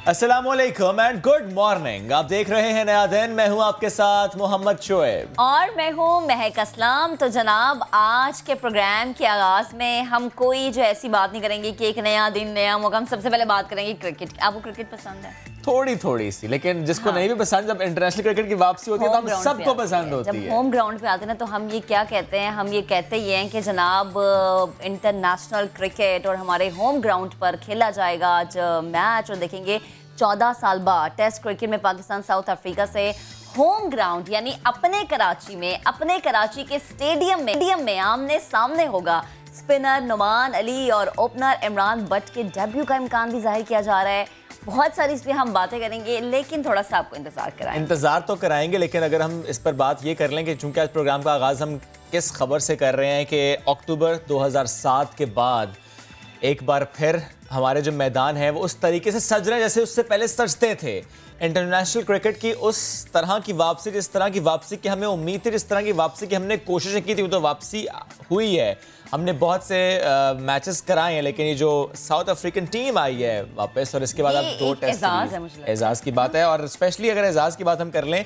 अस्सलामुअलैकुम and good morning. आप देख रहे हैं नया दिन। मैं हूं आपके साथ मोहम्मद शोएब और मैं हूं महक असलम। तो जनाब, आज के प्रोग्राम के आगाज में हम कोई जो ऐसी बात नहीं करेंगे कि एक नया दिन नया मौका। हम सबसे पहले बात करेंगे क्रिकेट की। आपको क्रिकेट पसंद है? थोड़ी सी, लेकिन जिसको नहीं भी पसंद, जब इंटरनेशनल क्रिकेट की वापसी होती है तो हम सबको पसंद होती है। जब होम ग्राउंड पे आते हैं ना, तो हम ये क्या कहते हैं, हम ये कहते ही हैं कि जनाब इंटरनेशनल क्रिकेट और हमारे होम ग्राउंड पर खेला जाएगा आज मैच। और देखेंगे 14 साल बाद टेस्ट क्रिकेट में पाकिस्तान साउथ अफ्रीका से होम ग्राउंड यानी अपने कराची में, अपने कराची के स्टेडियम में आमने सामने होगा। स्पिनर नुमान अली और ओपनर इमरान बट के डेब्यू का इम्कान भी जाहिर किया जा रहा है। बहुत सारी इस पर हम बातें करेंगे, लेकिन थोड़ा सा आपको इंतजार तो कराएंगे। लेकिन अगर हम इस पर बात ये कर लें कि चूंकि आज प्रोग्राम का आगाज़ हम किस खबर से कर रहे हैं कि अक्टूबर 2007 के बाद एक बार फिर हमारे जो मैदान है वो उस तरीके से सज रहे हैं जैसे उससे पहले सजते थे। इंटरनेशनल क्रिकेट की उस तरह की वापसी, जिस तरह की वापसी की हमें उम्मीद थी, जिस तरह की वापसी की हमने कोशिशें की थी, वो तो वापसी हुई है। हमने बहुत से मैचेस कराए हैं, लेकिन ये जो साउथ अफ्रीकन टीम आई है वापस, और इसके बाद अब 2 टेस्ट एजाज़ की बात है। और स्पेशली अगर एजाज़ की बात हम कर लें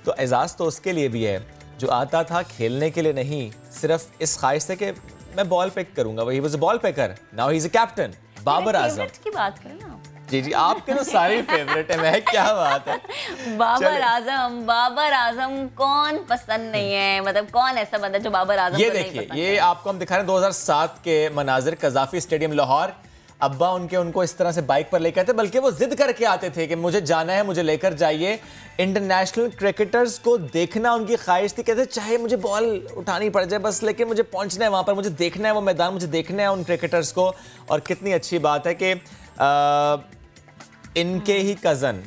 तो एजाज़ तो उसके लिए भी है जो आता था खेलने के लिए नहीं, सिर्फ इस ख्वाहिश से कि मैं बॉल पिक करूंगा। वही was a ball picker, now he is a captain. Babar Azam की बात करें ना। जी, आपके तो सारे फेवरेट है। मैं क्या बात है। बाबर आजम कौन पसंद नहीं है? मतलब कौन ऐसा बंदा जो बाबर आजम ये देखिए, ये आपको हम दिखा रहे हैं 2007 के मनाजिर, कज़ाफी स्टेडियम लाहौर। अब्बा उनको इस तरह से बाइक पर लेकर आते, बल्कि वो जिद करके आते थे कि मुझे जाना है, मुझे लेकर जाइए। इंटरनेशनल क्रिकेटर्स को देखना उनकी ख्वाहिश थी। कहते चाहे मुझे बॉल उठानी पड़ जाए बस, लेकिन मुझे पहुंचना है वहां पर, मुझे देखना है वो मैदान, मुझे देखना है उन क्रिकेटर्स को। और कितनी अच्छी बात है कि इनके ही कजन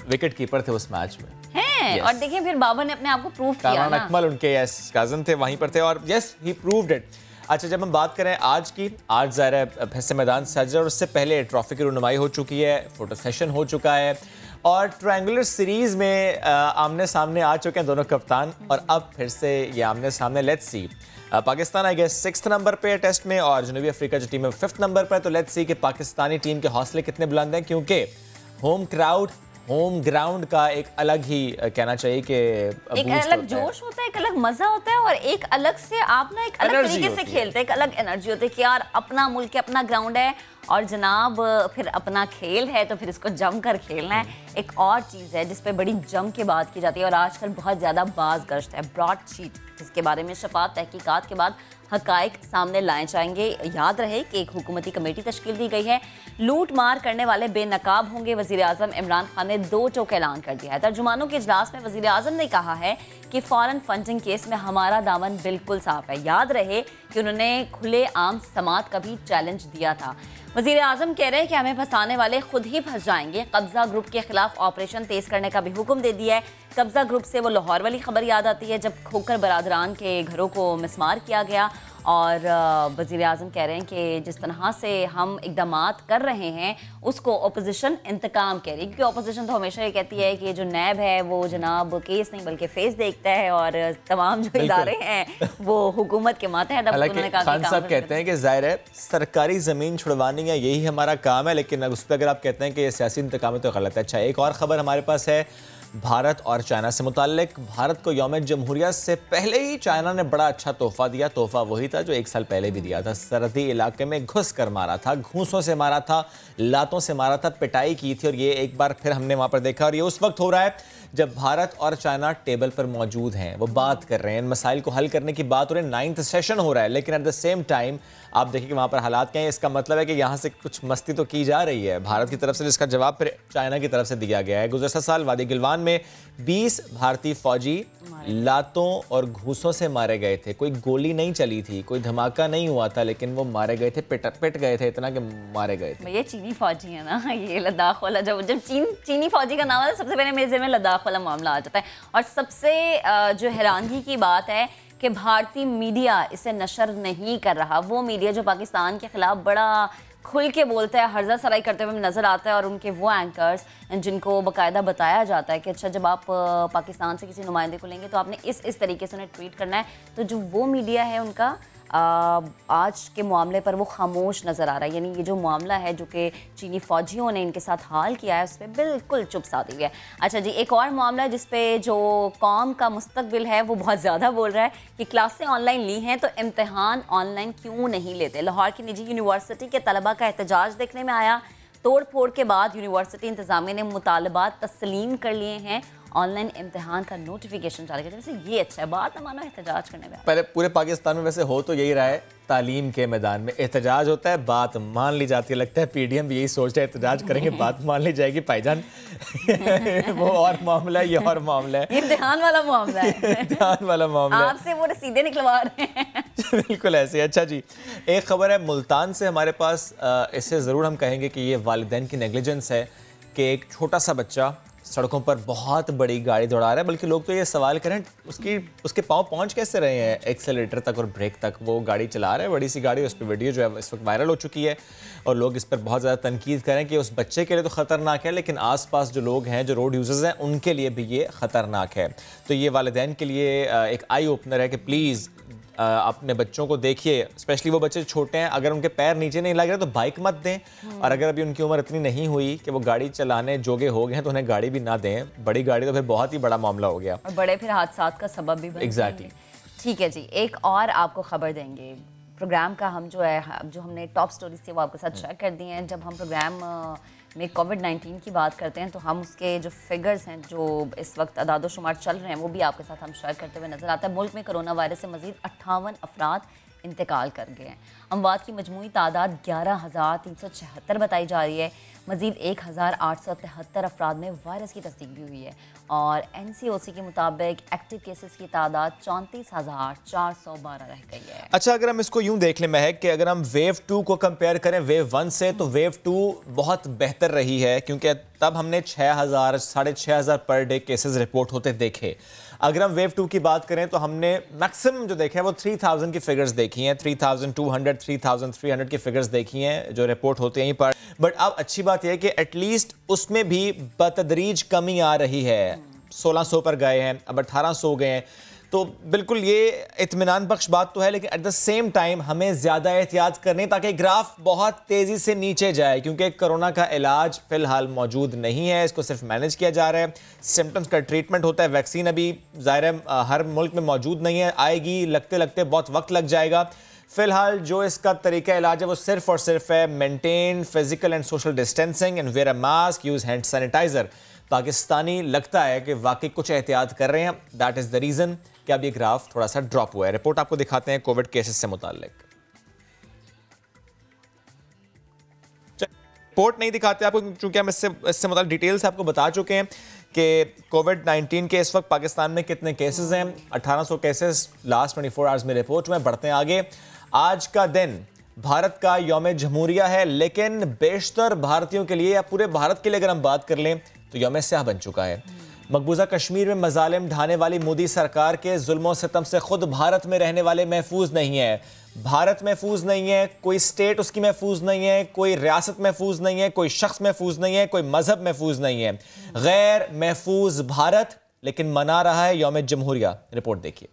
विकेट कीपर थे उस मैच में हैं। और देखिए फिर बाबर ने अपने आप को प्रूव किया ना। अकमल उनके कजन थे, वहीं पर थे और यस ही प्रूव्ड इट। अच्छा, जब हम बात करें आज की, आज ज़ाहिर है फिर से मैदान सज रहा है और उससे पहले ट्रॉफी की रुनुमाई हो चुकी है, फोटो सेशन हो चुका है और ट्रायंगुलर सीरीज़ में आमने सामने आ चुके हैं दोनों कप्तान। और अब फिर से ये आमने सामने, let's see. Pakistan I guess 6th number पे है टेस्ट में और जनूबी अफ्रीका जो टीम है 5th नंबर पर। तो लेट्स सी कि पाकिस्तानी टीम के हौसले कितने बुलंद हैं, क्योंकि होम क्राउड, होम ग्राउंड का एक अलग ही कहना चाहिए कि एक अलग जोश होता है, एक अलग मजा होता है और एक अलग से आप ना एक अलग तरीके से खेलते हैं, एक अलग एनर्जी होती है कि यार अपना मुल्क है, अपना ग्राउंड है और जनाब फिर अपना खेल है तो फिर इसको जम कर खेलना है। एक और चीज़ है जिस पे बड़ी जम के बात की जाती है और आजकल बहुत ज़्यादा बाज़गश्त है, ब्रॉडशीट, जिसके बारे में शफात तहकीकात के बाद हकाइक सामने लाए जाएंगे। याद रहे कि एक हुकूमती कमेटी तश्कील दी गई है। लूट मार करने वाले बेनकाब होंगे। वज़ीर आज़म इमरान खान ने 2 टोक ऐलान कर दिया है। तर्जुमानों के इजलास में वज़ीर आज़म ने कहा है कि फॉरेन फंडिंग केस में हमारा दामन बिल्कुल साफ है। याद रहे कि उन्होंने खुले आम समात का भी चैलेंज दिया था। वज़ीर आज़म कह रहे हैं कि हमें फंसाने वाले खुद ही फंस जाएंगे। कब्जा ग्रुप के खिलाफ ऑपरेशन तेज करने का भी हुक्म दे दिया है। कब्जा ग्रुप से वो लाहौर वाली खबर याद आती है जब खोकर बरादरान के घरों को मिसमार किया गया। और वज़ीर आज़म कह रहे हैं कि जिस तरह से हम इक़दामात कर रहे हैं उसको अपोजिशन इंतकाम कह रही है, क्योंकि अपोजिशन तो हमेशा ये कहती है कि जो नैब है वो जनाब केस नहीं बल्कि फेस देखता है और तमाम जो इदारे हैं वो हुकूमत के मातहत। खान साहब कहते हैं कि ज़ाहिर है सरकारी ज़मीन छुड़वानी है, यही हमारा काम है, लेकिन उस पर अगर आप कहते हैं कि ये सियासी इंतकाम है तो गलत है। अच्छा, एक और ख़बर हमारे पास है भारत और चाइना से मुताल्लिक। भारत को यौम जमहूरिया से पहले ही चाइना ने बड़ा अच्छा तोहफा दिया। तोहफा वही था जो 1 साल पहले भी दिया था। सरहदी इलाके में घुस कर मारा था, घूंसों से मारा था, लातों से मारा था, पिटाई की थी। और ये एक बार फिर हमने वहाँ पर देखा और ये उस वक्त हो रहा है जब भारत और चाइना टेबल पर मौजूद हैं, वो बात कर रहे हैं, इन मसाइल को हल करने की बात हो रही है। 9th सेशन हो रहा है, लेकिन एट द सेम टाइम आप देखिए कि वहाँ पर हालात क्या हैं। इसका मतलब है कि यहाँ से कुछ मस्ती तो की जा रही है भारत की तरफ से, जिसका जवाब फिर चाइना की तरफ से दिया गया है। गुज़श्ता साल वादी गिलवान में 20 भारतीय फौजी लातों और घूसों से मारे गए थे। कोई गोली नहीं चली थी, कोई धमाका नहीं हुआ था, लेकिन वो मारे गए थे, पिट गए थे, इतना कि मारे गए थे। ये चीनी फौजी है ना, ये लद्दाख वाला। जब चीनी फौजी का नाम आता है सबसे पहले मेरे ज़हन में लद्दाख वाला मामला आ जाता है। और सबसे जो हैरानगी की बात है कि भारतीय मीडिया इसे नशर नहीं कर रहा। वो मीडिया जो पाकिस्तान के खिलाफ बड़ा खुल के बोलता है, हर्जा सराई करते हुए नज़र आता है और उनके वो एंकर्स जिनको बाकायदा बताया जाता है कि अच्छा जब आप पाकिस्तान से किसी नुमाइंदे को लेंगे तो आपने इस तरीके से उन्हें ट्वीट करना है। तो जो वो मीडिया है उनका आज के मामले पर वो खामोश नज़र आ रहा है। यानी ये जो मामला है जो कि चीनी फ़ौजियों ने इनके साथ हाल किया है उस पर बिल्कुल चुप साधी है। अच्छा जी, एक और मामला है जिस पे जो कौम का मुस्तकबिल है वो बहुत ज़्यादा बोल रहा है कि क्लासें ऑनलाइन ली हैं तो इम्तिहान ऑनलाइन क्यों नहीं लेते। लाहौर की निजी यूनिवर्सिटी के तलबा का एहतजाज देखने में आया। तोड़ फोड़ के बाद यूनिवर्सिटी इंतज़ामिया ने मुतालबात तस्लीम कर लिए हैं, ऑनलाइन इम्तिहान का नोटिफिकेशन जारी करते हैं। ये अच्छा है, बात ना मानो एहतजाज करने में। पहले पूरे पाकिस्तान में वैसे हो तो यही रहा है, तालीम के मैदान में एहतजाज होता है, बात मान ली जाती है। लगता है पीडीएम भी यही सोचता है एहतजाज करेंगे बात मान ली जाएगी। भाईजान वो और मामला है, ये और मामला है, इम्तिहान वाला मामला है। इम्तिहान वाला मामला है, आपसे वो रसीदें निकलवा रहे हैं। बिल्कुल ऐसे। अच्छा जी, एक खबर है मुल्तान से हमारे पास। इससे ज़रूर हम कहेंगे कि ये वालिदैन की नेग्लिजेंस है कि एक छोटा सा बच्चा सड़कों पर बहुत बड़ी गाड़ी दौड़ा रहा है। बल्कि लोग तो ये सवाल करें उसके पाँव पहुंच कैसे रहे हैं एक्सेलेरेटर तक और ब्रेक तक। वो गाड़ी चला रहा है, बड़ी सी गाड़ी, उस पर वीडियो जो है इस वक्त वायरल हो चुकी है और लोग इस पर बहुत ज़्यादा तनकीद करें कि उस बच्चे के लिए तो ख़तरनाक है, लेकिन आसपास जो लोग हैं, जो रोड यूजर्स हैं, उनके लिए भी ये ख़तरनाक है। तो ये वालिदैन के लिए एक आई ओपनर है कि प्लीज़ अपने बच्चों को देखिए, स्पेशली वो बच्चे छोटे हैं, अगर उनके पैर नीचे नहीं लग रहे तो बाइक मत दें। और अगर अभी उनकी उम्र इतनी नहीं हुई कि वो गाड़ी चलाने जोगे हो गए हैं तो उन्हें गाड़ी भी ना दें। बड़ी गाड़ी तो फिर बहुत ही बड़ा मामला हो गया और बड़े फिर हादसा का सबब भी बनते हैं। एग्जैक्टली। ठीक है जी, एक और आपको खबर देंगे। प्रोग्राम का हम जो हमने टॉप स्टोरीज थी वो आपके साथ शेयर कर दी हैं। जब हम प्रोग्राम में कोविड-19 की बात करते हैं तो हम उसके जो फिगर्स हैं, जो इस वक्त अदाद शुमार चल रहे हैं, वो भी आपके साथ हम शेयर करते हुए नजर आता है। मुल्क में कोरोना वायरस से मजीद 58 अफराद इंतकाल कर गए हैं। अमवात की मजमूई तादाद 11,376 बताई जा रही है। मजीद 1,873 अफराद में वायरस की तस्दीक भी हुई है और NCOC के मुताबिक एक्टिव केसेस की तादाद 34,412 रह गई है। अच्छा, अगर हम इसको यूं देख लें महक कि अगर हम वेव 2 को कंपेयर करें वेव 1 से, तो वेव 2 बहुत बेहतर रही है क्योंकि तब हमने 6,000 6,500 पर डे केसेस रिपोर्ट होते देखे। अगर हम वेव 2 की बात करें तो हमने मैक्सिमम जो देखा है वो 3,000 की फिगर्स देखी हैं, 3,200 3,300 की फिगर्स देखी हैं जो रिपोर्ट होते हैं यहीं पर। बट अब अच्छी बात यह है कि एटलीस्ट उसमें भी बतदरीज कमी आ रही है। 1,600 पर गए हैं, अब 1,800 गए हैं, तो बिल्कुल ये इत्मीनान बख्श बात तो है। लेकिन एट द सेम टाइम हमें ज़्यादा एहतियात करनी ताकि ग्राफ बहुत तेज़ी से नीचे जाए, क्योंकि कोरोना का इलाज फ़िलहाल मौजूद नहीं है, इसको सिर्फ मैनेज किया जा रहा है। सिम्टम्स का ट्रीटमेंट होता है, वैक्सीन अभी ज़ाहिर है हर मुल्क में मौजूद नहीं है, आएगी, लगते लगते बहुत वक्त लग जाएगा। फ़िलहाल जो इसका तरीका इलाज है वो सिर्फ और सिर्फ है maintain physical and social distancing and wear a mask, use hand sanitiser. Pakistani लगता है कि वाकई कुछ एहतियात कर रहे हैं। दैट इज़ द रीज़न कि अब ये ग्राफ थोड़ा सा ड्रॉप हुआ है। रिपोर्ट आपको दिखाते हैं कोविड केसेस से मुताल्लिक। रिपोर्ट नहीं दिखाते आपको क्योंकि हम इससे मुताल्लिक डिटेल से आपको बता चुके हैं कि कोविड-19 के इस वक्त पाकिस्तान में कितने केसेस हैं। 1,800 केसेस लास्ट 24 आवर्स में रिपोर्ट हुए। बढ़ते हैं आगे। आज का दिन भारत का यौम जमहूरिया है, लेकिन बेशतर भारतीयों के लिए या पूरे भारत के लिए अगर हम बात कर लें तो यौम स्याह बन चुका है। मकबूजा कश्मीर में मजालिम ढाने वाली मोदी सरकार के जुल्म और सितम से खुद भारत में रहने वाले महफूज नहीं है। भारत महफूज नहीं है, कोई स्टेट उसकी महफूज नहीं है, कोई रियासत महफूज नहीं है, कोई शख्स महफूज नहीं है, कोई मजहब महफूज नहीं है। गैर महफूज भारत लेकिन मना रहा है यौम जमहूरिया। रिपोर्ट देखिए।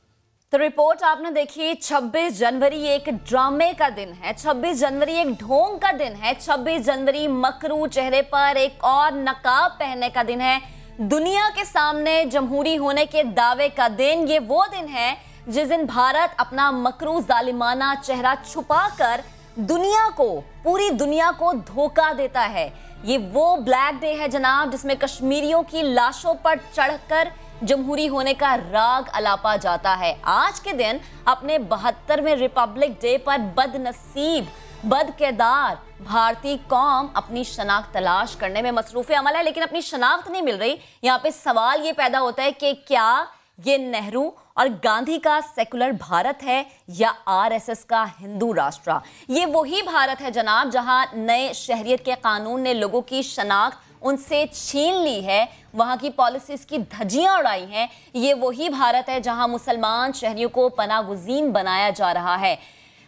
तो रिपोर्ट आपने देखी। 26 जनवरी एक ड्रामे का दिन है, 26 जनवरी एक ढोंग का दिन है, 26 जनवरी मकरू चेहरे पर एक और नकाब पहनने का दिन है, दुनिया के सामने जमहूरी होने के दावे का दिन। ये वो दिन है जिस दिन भारत अपना मकरू जालिमाना चेहरा छुपाकर दुनिया को, पूरी दुनिया को धोखा देता है। ये वो ब्लैक डे है जनाब जिसमें कश्मीरियों की लाशों पर चढ़कर जमहूरी होने का राग अलापा जाता है। आज के दिन अपने 72वें रिपब्लिक डे पर बदनसीब, बदकिरदार भारतीय कौम अपनी शनाख्त तलाश करने में मसरूफ अमल है, लेकिन अपनी शनाख्त नहीं मिल रही। यहाँ पे सवाल ये पैदा होता है कि क्या ये नेहरू और गांधी का सेकुलर भारत है या RSS का हिंदू राष्ट्र? ये वही भारत है जनाब जहां नए शहरियत के कानून ने लोगों की शनाख्त उनसे छीन ली है, वहां की पॉलिसीज की धज्जियां उड़ाई हैं। ये वही भारत है जहां मुसलमान शहरियों को पनागुज़ीन बनाया जा रहा है।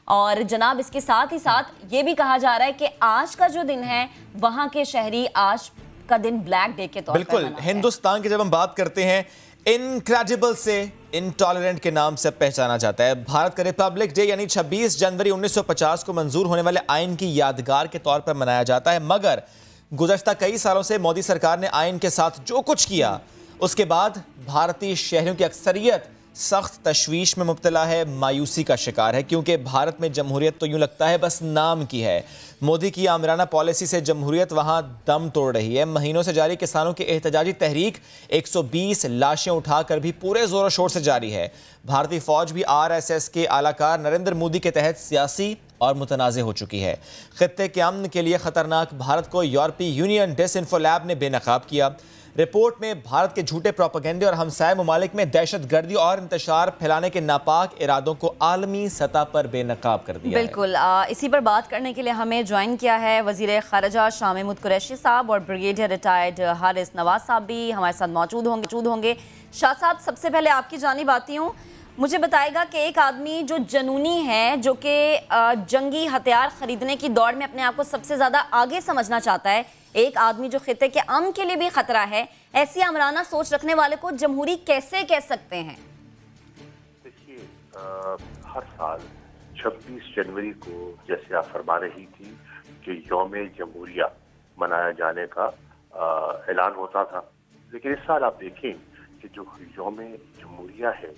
और जनाब इसके साथ ही साथ ये भी कहा जा रहा है कि आज का जो दिन है वहां के शहरी आज का दिन ब्लैक डे के तौर पर बिल्कुल। हिंदुस्तान की जब हम बात करते हैं इनक्रेडिबल से इनटॉलरेंट के नाम से पहचाना जाता है। भारत का रिपब्लिक डे यानी 26 जनवरी 1950 को मंजूर होने वाले आइन की यादगार के तौर पर मनाया जाता है, मगर गुज़श्ता कई सालों से मोदी सरकार ने आइन के साथ जो कुछ किया उसके बाद भारतीय शहरियों की अक्सरियत सख्त तशवीश में मुब्तला है, मायूसी का शिकार है, क्योंकि भारत में जमहूरियत तो यूं लगता है बस नाम की है। मोदी की आमराना पॉलिसी से जमहूरियत वहां दम तोड़ रही है। महीनों से जारी किसानों की एहतजाजी तहरीक 120 लाशें उठाकर भी पूरे जोरों शोर से जारी है। भारतीय फौज भी RSS के आलाकार नरेंद्र मोदी के तहत सियासी और मुतनाज़ हो चुकी है। खित्ते के अमन के लिए खतरनाक भारत को यूरोपीय यूनियन डिसइंफो लैब ने बेनकाब किया। रिपोर्ट में भारत के झूठे प्रोपेगेंडे और हमसाये ममालिक में दहशतगर्दी और इंतशार फैलाने के नापाक इरादों को आलमी सतह पर बेनकाब कर दिया। बिल्कुल, इसी पर बात करने के लिए हमें ज्वाइन किया है वज़ीर ख़ारिजा शाह महमूद कुरैशी साहब और ब्रिगेडियर रिटायर्ड हारिस नवाज साहब भी हमारे साथ मौजूद होंगे। शाह साहब, सबसे पहले आपकी जानिब आती हूँ, मुझे बताएगा कि एक आदमी जो जनूनी है, जो कि जंगी हथियार खरीदने की दौड़ में अपने आप को सबसे ज़्यादा आगे समझना चाहता है, एक आदमी जो खित्ते के अमन के लिए भी खतरा है, ऐसी आमराना सोच रखने वाले को जमहूरी कैसे कह सकते हैं? देखिए, हर साल 26 जनवरी को जैसे आप फरमा रही थी कि यौम जमहूरिया मनाया जाने का ऐलान होता था, लेकिन इस साल आप देखें कि जो यौम जमहूरिया है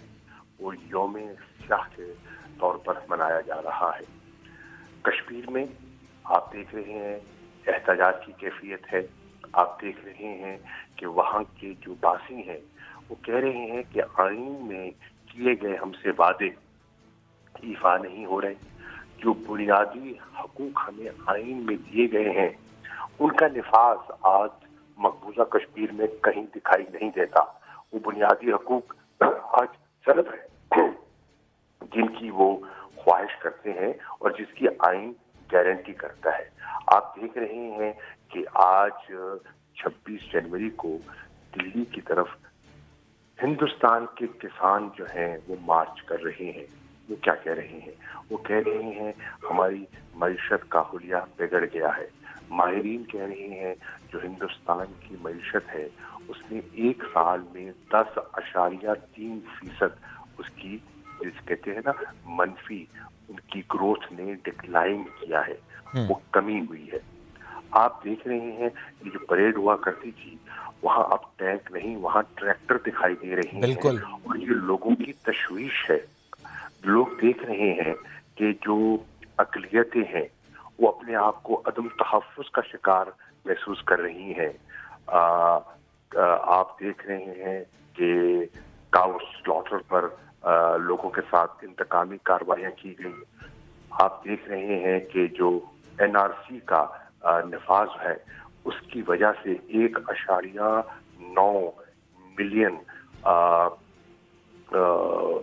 वो यौम स्याह के तौर पर मनाया जा रहा है। कश्मीर में आप देख रहे हैं एहतजाज की कैफियत है। आप देख रहे हैं कि वहाँ के जो बासी हैं वो कह रहे हैं कि आइन में किए गए हमसे वादे ईफा नहीं हो रहे, जो बुनियादी हकूक हमें आइन में दिए गए हैं उनका निफाज आज मकबूजा कश्मीर में कहीं दिखाई नहीं देता। वो बुनियादी हकूक आज सलब है जिनकी वो ख्वाहिश करते हैं और जिसकी आइन गारंटी करता है। आप देख रहे हैं कि आज 26 जनवरी को दिल्ली की तरफ हिंदुस्तान के किसान जो हैं वो मार्च कर रहे हैं। वो क्या कह रहे हैं? वो कह रहे हैं हमारी मईशत का हुलिया बिगड़ गया है। माहिरीन कह रहे हैं जो हिंदुस्तान की मईशत है उसने एक साल में 10.3% उसकी, जिस कहते हैं ना, मनफी उनकी ग्रोथ ने डिक्लाइन किया है, वो कमी हुई है। आप देख रहे हैं ये जो परेड हुआ करती थी वहां अब टैंक नहीं, वहां ट्रैक्टर दिखाई दे रहे हैं और ये लोगों की तशवीश है। लोग देख रहे हैं कि जो अकलियतें हैं वो अपने आप को अदम तहफ़्फ़ुज़ का शिकार महसूस कर रही हैं। आप देख रहे हैं कि काउ स्लॉटर पर लोगों के साथ इंतकामी कार्रवाइयाँ की गई। आप देख रहे हैं कि जो NRC का नफाज है उसकी वजह से 1.9 मिलियन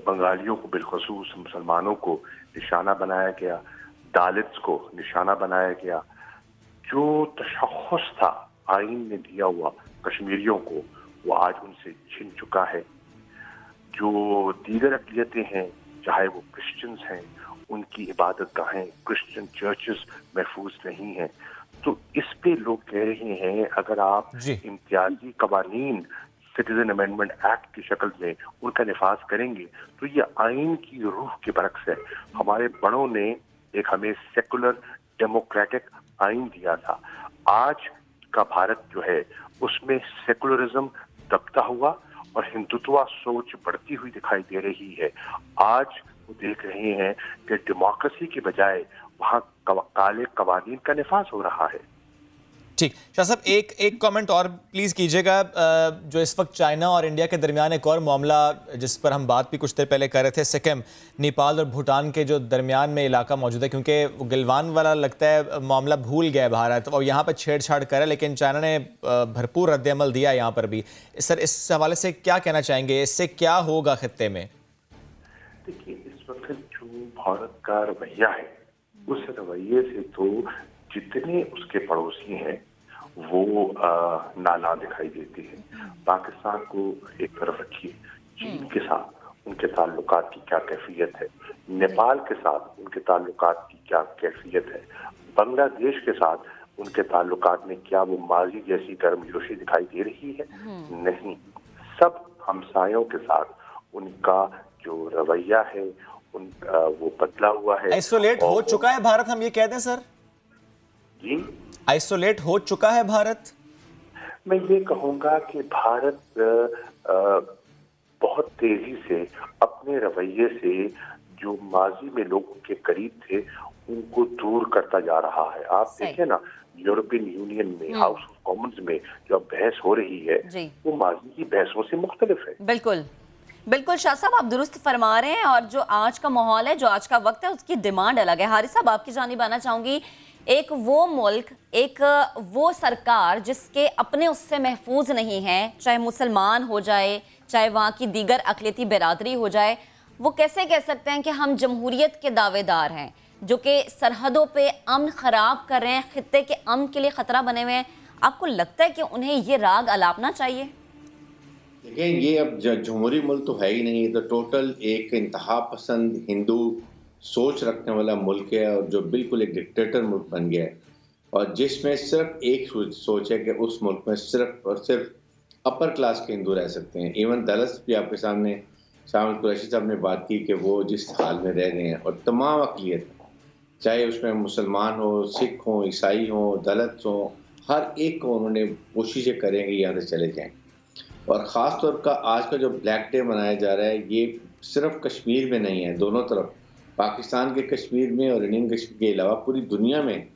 बंगालियों को, बिलखसूस मुसलमानों को निशाना बनाया गया, दालित्स को निशाना बनाया गया। जो तशख़्ख़ुस था आइन ने दिया हुआ कश्मीरियों को वो आज उनसे छिन चुका है। जो दीगर अक़लियतें हैं, चाहे वो क्रिश्चियंस हैं, उनकी इबादत गाहें, क्रिश्चियन चर्चेस महफूज नहीं हैं। तो इस पे लोग कह रहे हैं अगर आप इम्तियाजी कवानीन सिटीजन अमेंडमेंट एक्ट की शक्ल में उनका निफाज करेंगे तो ये आइन की रूह के बरक्स है। हमारे बड़ों ने एक हमें सेकुलर डेमोक्रेटिक आइन दिया था। आज का भारत जो है उसमें सेकुलरिज्म दबता हुआ और हिंदुत्व सोच बढ़ती हुई दिखाई दे रही है। आज वो देख रहे हैं कि डेमोक्रेसी के बजाय वहाँ काले कवानीन का निफाज हो रहा है। ठीक, शाह साहब एक कमेंट और प्लीज़ कीजिएगा। जो इस वक्त चाइना और इंडिया के दरमियान एक और मामला जिस पर हम बात भी कुछ देर पहले कर रहे थे, सिक्किम, नेपाल और भूटान के जो दरमियान में इलाका मौजूद है, क्योंकि वो गलवान वाला लगता है मामला भूल गया भारत और यहाँ पर छेड़छाड़ करे, लेकिन चाइना ने भरपूर रद्द-ए-अमल दिया यहाँ पर भी। सर, इस हवाले से क्या कहना चाहेंगे? इससे क्या होगा खित्ते में? देखिए, इस वक्त जो भारत का रवैया है उस रवैये से तो जितने उसके पड़ोसी हैं वो नाला दिखाई देते हैं। पाकिस्तान को एक तरफ रखिए, चीन के साथ उनके ताल्लुकात की क्या कैफियत है, नेपाल के साथ उनके ताल्लुकात की क्या कैफियत है, बांग्लादेश के साथ उनके ताल्लुकात में क्या वो माजी जैसी गर्मजोशी दिखाई दे रही है? नहीं, सब हमसायों के साथ उनका जो रवैया है वो बदला हुआ है। आइसोलेट हो चुका है भारत, हम ये कह दें सर? जी, आइसोलेट हो चुका है भारत? मैं ये कहूँगा कि भारत बहुत तेजी से अपने रवैये से जो माजी में लोगों के करीब थे उनको दूर करता जा रहा है। आप देखिए ना, यूरोपियन यूनियन में हाउस ऑफ कॉमन्स में जो बहस हो रही है वो माजी की बहसों से मुख्तलिफ है। बिल्कुल बिल्कुल शाह साहब, आप दुरुस्त फरमा रहे हैं। और जो आज का माहौल है, जो आज का वक्त है, उसकी डिमांड अलग है। हारिस साहब, आपकी जानिब आना चाहूंगी। एक वो मुल्क, एक वो सरकार जिसके अपने उससे महफूज नहीं है, चाहे मुसलमान हो जाए, चाहे वहाँ की दीगर अक़लियती बिरादरी हो जाए, वो कैसे कह सकते हैं कि हम जमहूरियत के दावेदार हैं, जो कि सरहदों पे अमन ख़राब कर रहे हैं, खित्ते के अमन के लिए ख़तरा बने हुए हैं? आपको लगता है कि उन्हें ये राग अलापना चाहिए? देखिए, ये अब जमहूरी मुल्क तो है ही नहीं, ये तो टोटल एक इंतहा पसंद हिंदू सोच रखने वाला मुल्क है, और जो बिल्कुल एक डिक्टेटर मुल्क बन गया है, और जिसमें सिर्फ एक सोच है कि उस मुल्क में सिर्फ और सिर्फ अपर क्लास के हिंदू रह सकते हैं। इवन दलित भी आपके सामने शामिल कुरैशी साहब ने बात की कि वो जिस हाल में रह रहे हैं, और तमाम अक़लियत, चाहे उसमें मुसलमान हो, सिख हो, ईसाई हो, दलित हो, हर एक को उन्होंने कोशिशें करेंगे यहाँ से चले जाएँ। और ख़ास तौर का आज का जो ब्लैक डे मनाया जा रहा है, ये सिर्फ कश्मीर में नहीं है, दोनों तरफ, पाकिस्तान के कश्मीर में और इंडियन कश्मीर के अलावा पूरी दुनिया में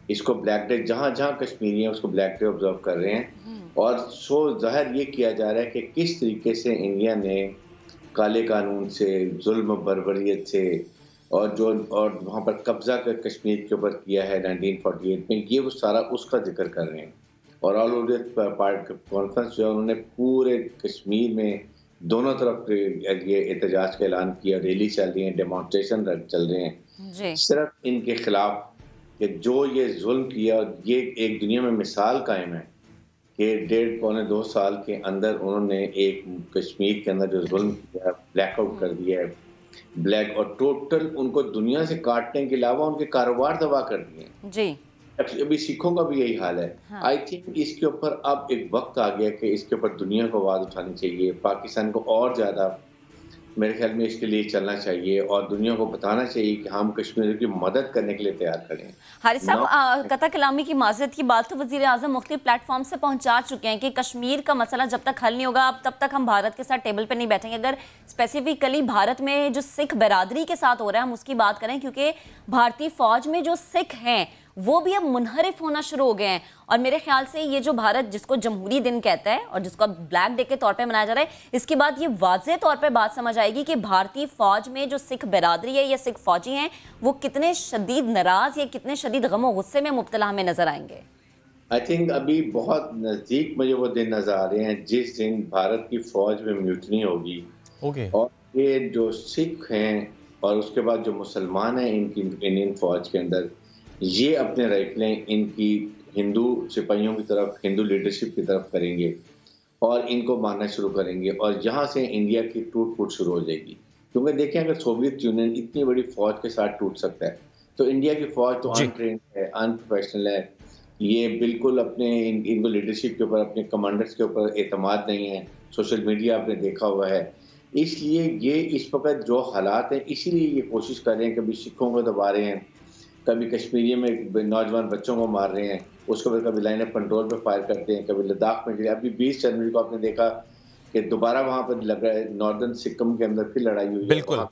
इसको ब्लैक डे, जहाँ जहाँ कश्मीरी हैं उसको ब्लैक डे ऑब्जर्व कर रहे हैं। और सो ज़ाहिर ये किया जा रहा है कि किस तरीके से इंडिया ने काले कानून से, जुल्म बर्बरियत से, और वहाँ पर कब्ज़ा कर कश्मीर के ऊपर किया है 1948 में, ये वो सारा उसका जिक्र कर रहे हैं। और ऑल इंडिया पार्टी कॉन्फ्रेंस जो है, उन्होंने पूरे कश्मीर में दोनों तरफ ये एहतजाज का ऐलान किया, रैली चल रही है, डेमोन्स्ट्रेशन चल रहे हैं सिर्फ इनके खिलाफ, कि जो ये जुल्म किया। ये एक दुनिया में मिसाल कायम है कि 1.5-2 साल के अंदर उन्होंने एक कश्मीर के अंदर जो जुल्म किया, ब्लैकआउट कर दिया है, ब्लैक, और टोटल उनको दुनिया से काटने के अलावा उनके कारोबार तबाह कर दिए जी। अभी सिखों का भी यही हाल है। आई थिंक इसके ऊपर अब एक वक्त आ गया कि इसके ऊपर दुनिया को आवाज़ उठानी चाहिए, पाकिस्तान को और ज़्यादा मेरे ख्याल में इसके लिए चलना चाहिए, और दुनिया को बताना चाहिए कि हम कश्मीर की मदद करने के लिए तैयार खड़े हैं। हारिस साहब, कता कलामी की माज़रत की बात तो वज़ीर आज़म मुख्तलिफ प्लेटफॉर्म से पहुंचा चुके हैं कि कश्मीर का मसला जब तक हल नहीं होगा, अब तब तक हम भारत के साथ टेबल पर नहीं बैठेंगे। अगर स्पेसिफिकली भारत में जो सिख बिरादरी के साथ हो रहा है, हम उसकी बात करें, क्योंकि भारतीय फ़ौज में जो सिख हैं वो भी अब मुनहरिफ होना शुरू हो गए हैं। और मेरे ख्याल से ये जो भारत जिसको जमहूरी दिन कहता है और जिसको ब्लैक डे के तौर पे मनाया जा रहा है, इसके बाद ये वाज़ेह तौर पे बात समझ आएगी कि भारतीय फ़ौज में जो सिख बिरादरी है या सिख फ़ौजी हैं, वो कितने शदीद नाराज़ या कितने शदीद गम और गुस्से में मुब्तला हमें नज़र आएंगे। आई थिंक अभी बहुत नज़दीक मुझे वो दिन नज़र आ रहे हैं जिस दिन भारत की फ़ौज में म्यूटनी होगी। और ये जो सिख हैं और उसके बाद जो मुसलमान हैं इनकी इंडियन फ़ौज के अंदर, ये अपने राइफलें इनकी हिंदू सिपाहियों की तरफ, हिंदू लीडरशिप की तरफ करेंगे और इनको मारना शुरू करेंगे, और यहाँ से इंडिया की टूट फूट शुरू हो जाएगी। क्योंकि देखें, अगर सोवियत यूनियन इतनी बड़ी फौज के साथ टूट सकता है, तो इंडिया की फौज तो अनट्रेन्ड है, अनप्रोफेशनल है, ये बिल्कुल अपने इनको लीडरशिप के ऊपर, अपने कमांडर्स के ऊपर एतमाद नहीं है। सोशल मीडिया आपने देखा हुआ है। इसलिए ये इस वक्त जो हालात हैं, इसीलिए ये कोशिश कर रहे हैं, कभी सिखों को दबा रहे हैं, कभी कश्मीरी में नौजवान बच्चों को मार रहे हैं, उसको फिर कभी लाइन ऑफ कंट्रोल पे फायर करते हैं, कभी लद्दाख में। अभी 20 जनवरी को आपने देखा कि दोबारा वहाँ पर लग रहा है, नॉर्दर्न सिक्किम के अंदर फिर लड़ाई हुई है,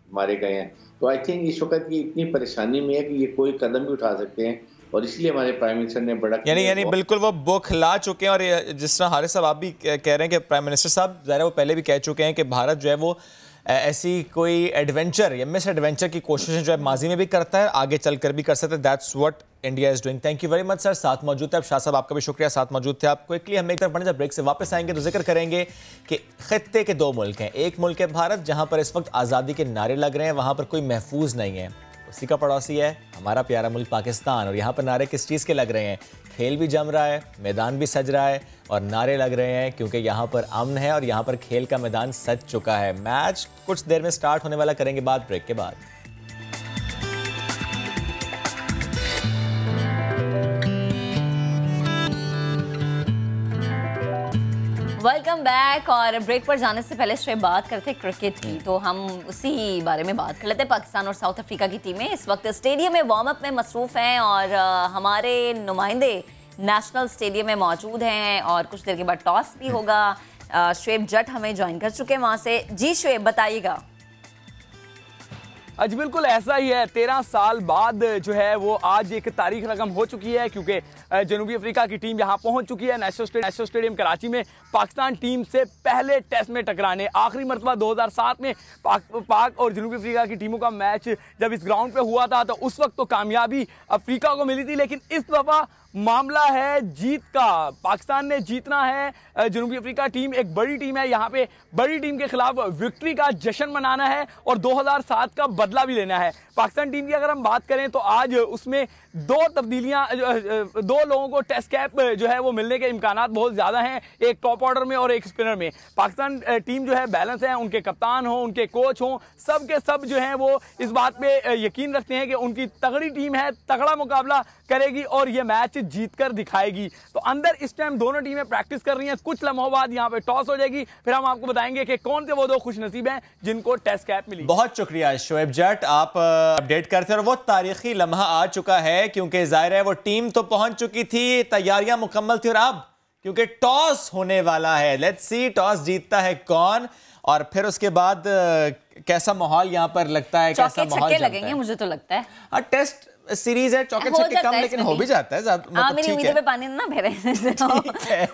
मारे गए हैं। तो आई थिंक इस वक्त की इतनी परेशानी में है कि ये कोई कदम भी उठा सकते हैं, और इसलिए हमारे प्राइम मिनिस्टर ने बड़ा यानी बिल्कुल वो बौखला चुके हैं। और जिस तरह हारिस साहब आप भी कह रहे हैं कि प्राइम मिनिस्टर साहब ज़ाहिर वो पहले भी कह चुके हैं कि भारत जो है वो ऐसी कोई एडवेंचर या मिस एडवेंचर की कोशिशें जो है माजी में भी करता है, आगे चलकर भी कर सकता है। That's what India is doing. Thank you very much sir, साथ मौजूद थे आप। शाह साहब आपका भी शुक्रिया, साथ मौजूद थे आप। क्विकली हम एक तरफ बढ़ने, जब ब्रेक से वापस आएंगे तो जिक्र करेंगे कि खित्ते के 2 मुल्क हैं। एक मुल्क है भारत, जहां पर इस वक्त आज़ादी के नारे लग रहे हैं, वहां पर कोई महफूज नहीं है। उसी का पड़ोसी है हमारा प्यारा मुल्क पाकिस्तान, और यहाँ पर नारे किस चीज़ के लग रहे हैं? खेल भी जम रहा है, मैदान भी सज रहा है, और नारे लग रहे हैं क्योंकि यहाँ पर अमन है और यहाँ पर खेल का मैदान सज चुका है। मैच कुछ देर में स्टार्ट होने वाला, करेंगे बात ब्रेक के बाद। Welcome back. और ब्रेक पर जाने से पहले शोएब बात करते क्रिकेट की, तो हम उसी बारे में बात कर लेते हैं। पाकिस्तान और साउथ अफ्रीका की टीमें इस वक्त स्टेडियम में वार्म अप में मसरूफ हैं और हमारे नुमाइंदे नेशनल स्टेडियम में मौजूद हैं और कुछ देर के बाद टॉस भी होगा। शोएब जट हमें ज्वाइन कर चुके हैं वहाँ से। जी शोएब बताइएगा। आज बिल्कुल ऐसा ही है, 13 साल बाद जो है वो आज एक तारीख रकम हो चुकी है, क्योंकि जनूबी अफ्रीका की टीम यहाँ पहुँच चुकी है नेशनल स्टेडियम कराची में पाकिस्तान टीम से पहले टेस्ट में टकराने। आखिरी मरतबा 2007 में पाक और जनूबी अफ्रीका की टीमों का मैच जब इस ग्राउंड पे हुआ था तो उस वक्त तो कामयाबी अफ्रीका को मिली थी, लेकिन इस दफ़ा मामला है जीत का। पाकिस्तान ने जीतना है। जनूबी अफ्रीका टीम एक बड़ी टीम है, यहाँ पे बड़ी टीम के खिलाफ विक्ट्री का जश्न मनाना है और 2007 का बदला भी लेना है। पाकिस्तान टीम की अगर हम बात करें तो आज उसमें दो तब्दीलियां, दो लोगों को टेस्ट कैप जो है वो मिलने के इम्कानात बहुत ज़्यादा हैं, एक टॉप ऑर्डर में और एक स्पिनर में। पाकिस्तान टीम जो है बैलेंस है, उनके कप्तान हो, उनके कोच हों, सब के सब जो हैं वो इस बात पे यकीन रखते हैं कि उनकी तगड़ी टीम है, तगड़ा मुकाबला करेगी और ये मैच जीत कर दिखाएगी। तो अंदर इस टाइम दोनों टीमें प्रैक्टिस कर रही हैं। कुछ लम्हों बाद यहाँ पे टॉस हो जाएगी, फिर हम आपको बताएंगे कि कौन से वो दो खुशनसीब हैं जिनको टेस्ट कैप मिली। बहुत शुक्रिया शोएब जट, आप अपडेट करते हैं और वो तारीखी लम्हा आ चुका है, क्योंकि जाहिर है वो टीम तो पहुंच चुकी थी, तैयारियां मुकम्मल थी और अब क्योंकि टॉस होने वाला है, लेट्स सी टॉस जीतता है कौन और फिर उसके बाद कैसा माहौल यहाँ पर लगता है, कैसा माहौल लगेंगे मुझे तो लगता है। हाँ टेस्ट सीरीज है, चौके छक्के कम लेकिन हो भी जाता है, मतलब मेरी उम्मीदों पे पानी ना फेरे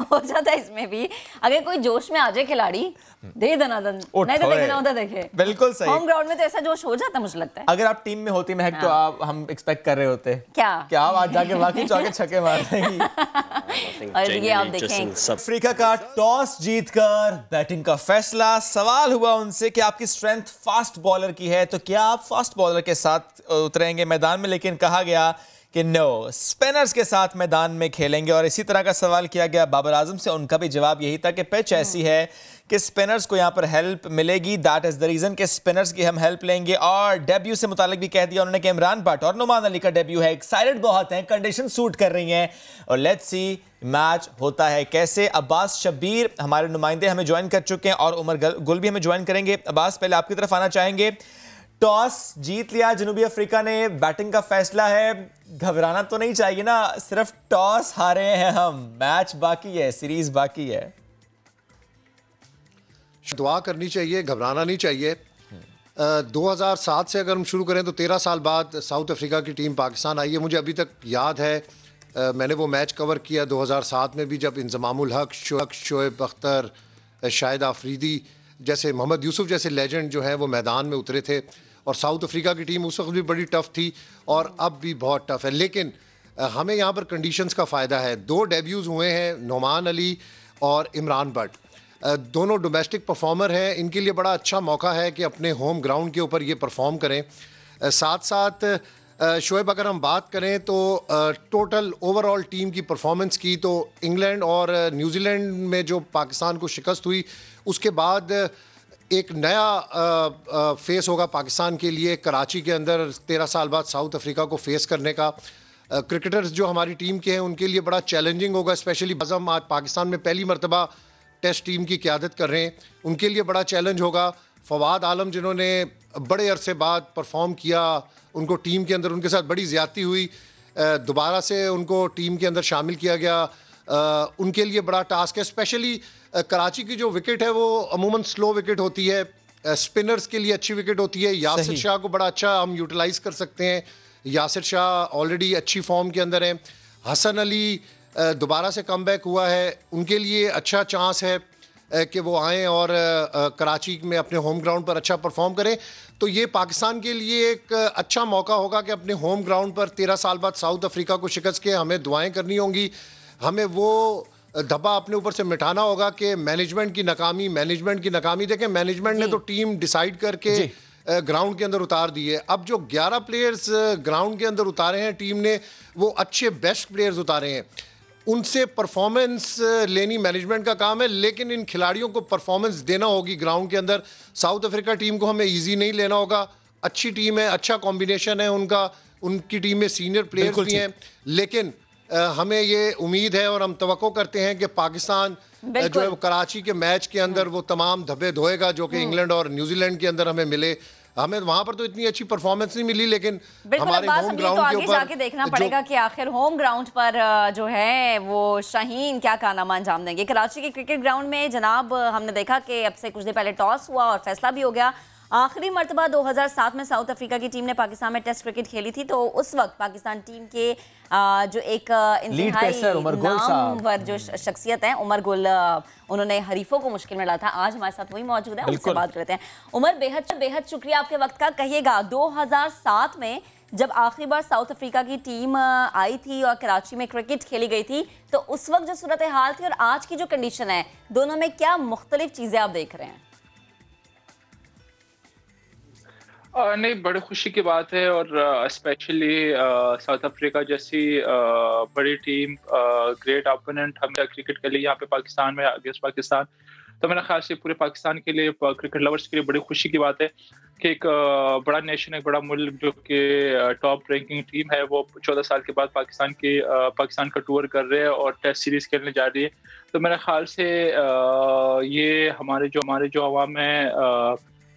हो जाता है इसमें भी। अगर कोई जोश में आ जाए खिलाड़ी दे दनादन, नहीं तो देखना होता देखे। बिल्कुल सही। होम ग्राउंड में तो ऐसा जोश हो जाता है मुझे लगता है। अगर आप टीम में होती महक तो आप हम एक्सपेक्ट कर रहे होते क्या आप आज जाके वाकई चौके छक्के मार देंगी। और ये आप देखें अफ्रीका का टॉस जीतकर बैटिंग का फैसला। सवाल हुआ उनसे कि आपकी स्ट्रेंथ फास्ट बॉलर की है तो क्या आप फास्ट बॉलर के साथ उतरेंगे मैदान में, लेकिन कहा गया कि नो, स्पिनर्स के साथ मैदान में खेलेंगे। और इसी तरह का सवाल किया गया बाबर आजम से, उनका भी जवाब यही था कि पिच ऐसी है कि स्पिनर्स को यहाँ पर हेल्प मिलेगी, दैट इज द रीजन कि स्पिनर्स की हम हेल्प लेंगे। और डेब्यू से मुतालिक भी कह दिया उन्होंने कि इमरान भट्ट और नुमान अली का डेब्यू है, एक्साइटेड बहुत हैं, कंडीशन सूट कर रही हैं और लेट्स सी मैच होता है कैसे। अब्बास शब्बीर हमारे नुमाइंदे हमें ज्वाइन कर चुके हैं और उमर गुल भी हमें ज्वाइन करेंगे। अब्बास पहले आपकी तरफ आना चाहेंगे। टॉस जीत लिया जनूबी अफ्रीका ने, बैटिंग का फैसला है, घबराना तो नहीं चाहिए ना, सिर्फ टॉस हारे हैं हम, मैच बाकी है, सीरीज बाकी है। दुआ करनी चाहिए, घबराना नहीं चाहिए। 2007 से अगर हम शुरू करें तो 13 साल बाद साउथ अफ्रीका की टीम पाकिस्तान आई है। मुझे अभी तक याद है, मैंने वो मैच कवर किया 2007 में भी, जब इंजमामुल हक, शोएब अख्तर, शाहिद आफरीदी जैसे, मोहम्मद यूसुफ जैसे लेजेंड जो हैं वो मैदान में उतरे थे। और साउथ अफ्रीका की टीम उस वक्त भी बड़ी टफ थी और अब भी बहुत टफ है, लेकिन हमें यहाँ पर कंडीशंस का फ़ायदा है। 2 डेब्यूज़ हुए हैं, नुमान अली और इमरान भट्ट, दोनों डोमेस्टिक परफॉर्मर हैं। इनके लिए बड़ा अच्छा मौका है कि अपने होम ग्राउंड के ऊपर ये परफॉर्म करें। साथ साथ शोएब अगर हम बात करें तो टोटल ओवरऑल टीम की परफॉर्मेंस की तो इंग्लैंड और न्यूजीलैंड में जो पाकिस्तान को शिकस्त हुई उसके बाद एक नया फेस होगा पाकिस्तान के लिए कराची के अंदर 13 साल बाद साउथ अफ्रीका को फेस करने का। क्रिकेटर्स जो हमारी टीम के हैं उनके लिए बड़ा चैलेंजिंग होगा, स्पेशली आज़म आज पाकिस्तान में पहली मरतबा टेस्ट टीम की क़यादत कर रहे हैं, उनके लिए बड़ा चैलेंज होगा। फवाद आलम जिन्होंने बड़े अरसे बाद परफॉर्म किया, उनको टीम के अंदर उनके साथ बड़ी ज़्यादती हुई, दोबारा से उनको टीम के अंदर शामिल किया गया, उनके लिए बड़ा टास्क है। स्पेशली कराची की जो विकेट है वो अमूमन स्लो विकेट होती है, स्पिनर्स के लिए अच्छी विकेट होती है। यासिर शाह को बड़ा अच्छा हम यूटिलाइज कर सकते हैं, यासिर शाह ऑलरेडी अच्छी फॉर्म के अंदर हैं। हसन अली दोबारा से कमबैक हुआ है, उनके लिए अच्छा चांस है कि वो आएँ और कराची में अपने होम ग्राउंड पर अच्छा परफॉर्म करें। तो ये पाकिस्तान के लिए एक अच्छा मौका होगा कि अपने होम ग्राउंड पर 13 साल बाद साउथ अफ्रीका को शिकस्त के हमें दुआएं करनी होंगी, हमें वो धब्बा अपने ऊपर से मिटाना होगा कि मैनेजमेंट की नाकामी देखें, मैनेजमेंट ने तो टीम डिसाइड करके ग्राउंड के अंदर उतार दी है। अब जो 11 प्लेयर्स ग्राउंड के अंदर उतारे हैं टीम ने, वो अच्छे बेस्ट प्लेयर्स उतारे हैं, उनसे परफॉर्मेंस लेनी मैनेजमेंट का काम है, लेकिन इन खिलाड़ियों को परफॉर्मेंस देना होगी ग्राउंड के अंदर। साउथ अफ्रीका टीम को हमें इजी नहीं लेना होगा, अच्छी टीम है, अच्छा कॉम्बिनेशन है उनका, उनकी टीम में सीनियर प्लेयर्स भी हैं, लेकिन हमें ये उम्मीद है और हम तवक्को करते हैं कि पाकिस्तान जो है वो कराची के मैच के अंदर वो तमाम धब्बे धोएगा जो कि इंग्लैंड और न्यूजीलैंड के अंदर हमें मिले। हमें वहां पर तो इतनी अच्छी परफॉर्मेंस नहीं मिली, लेकिन हमारे होम ग्राउंड तो के आगे ऊपर जाके देखना पड़ेगा कि आखिर होम ग्राउंड पर जो है वो शाहीन क्या कारनामा अंजाम देंगे। कराची के क्रिकेट ग्राउंड में जनाब हमने देखा कि अब से कुछ देर पहले टॉस हुआ और फैसला भी हो गया। आखिरी मरतबा 2007 में साउथ अफ्रीका की टीम ने पाकिस्तान में टेस्ट क्रिकेट खेली थी, तो उस वक्त पाकिस्तान टीम के जो एक इंतहाई नामवर जो शख्सियत है उमर गुल, उन्होंने हरीफों को मुश्किल में डाला था। आज हमारे साथ वही मौजूद है, उनसे बात करते हैं। उमर, बेहद शुक्रिया आपके वक्त का। कहिएगा 2007 में जब आखिरी बार साउथ अफ्रीका की टीम आई थी और कराची में क्रिकेट खेली गई थी, तो उस वक्त जो सूरत हाल थी और आज की जो कंडीशन है, दोनों में क्या मुख्तलिफ चीजें आप देख रहे हैं? नहीं, बड़ी खुशी की बात है और स्पेशली साउथ अफ्रीका जैसी बड़ी टीम, ग्रेट ओपोनेंट हमें क्रिकेट के लिए यहाँ पे पाकिस्तान में अगेंस्ट पाकिस्तान, तो मेरे ख्याल से पूरे पाकिस्तान के लिए, क्रिकेट लवर्स के लिए बड़ी खुशी की बात है कि एक बड़ा नेशन, एक बड़ा मुल्क जो कि टॉप रैंकिंग टीम है, वो 14 साल के बाद पाकिस्तान का टूर कर रहे हैं और टेस्ट सीरीज खेलने जा रही है। तो मेरे ख्याल से ये हमारे जो अवाम है,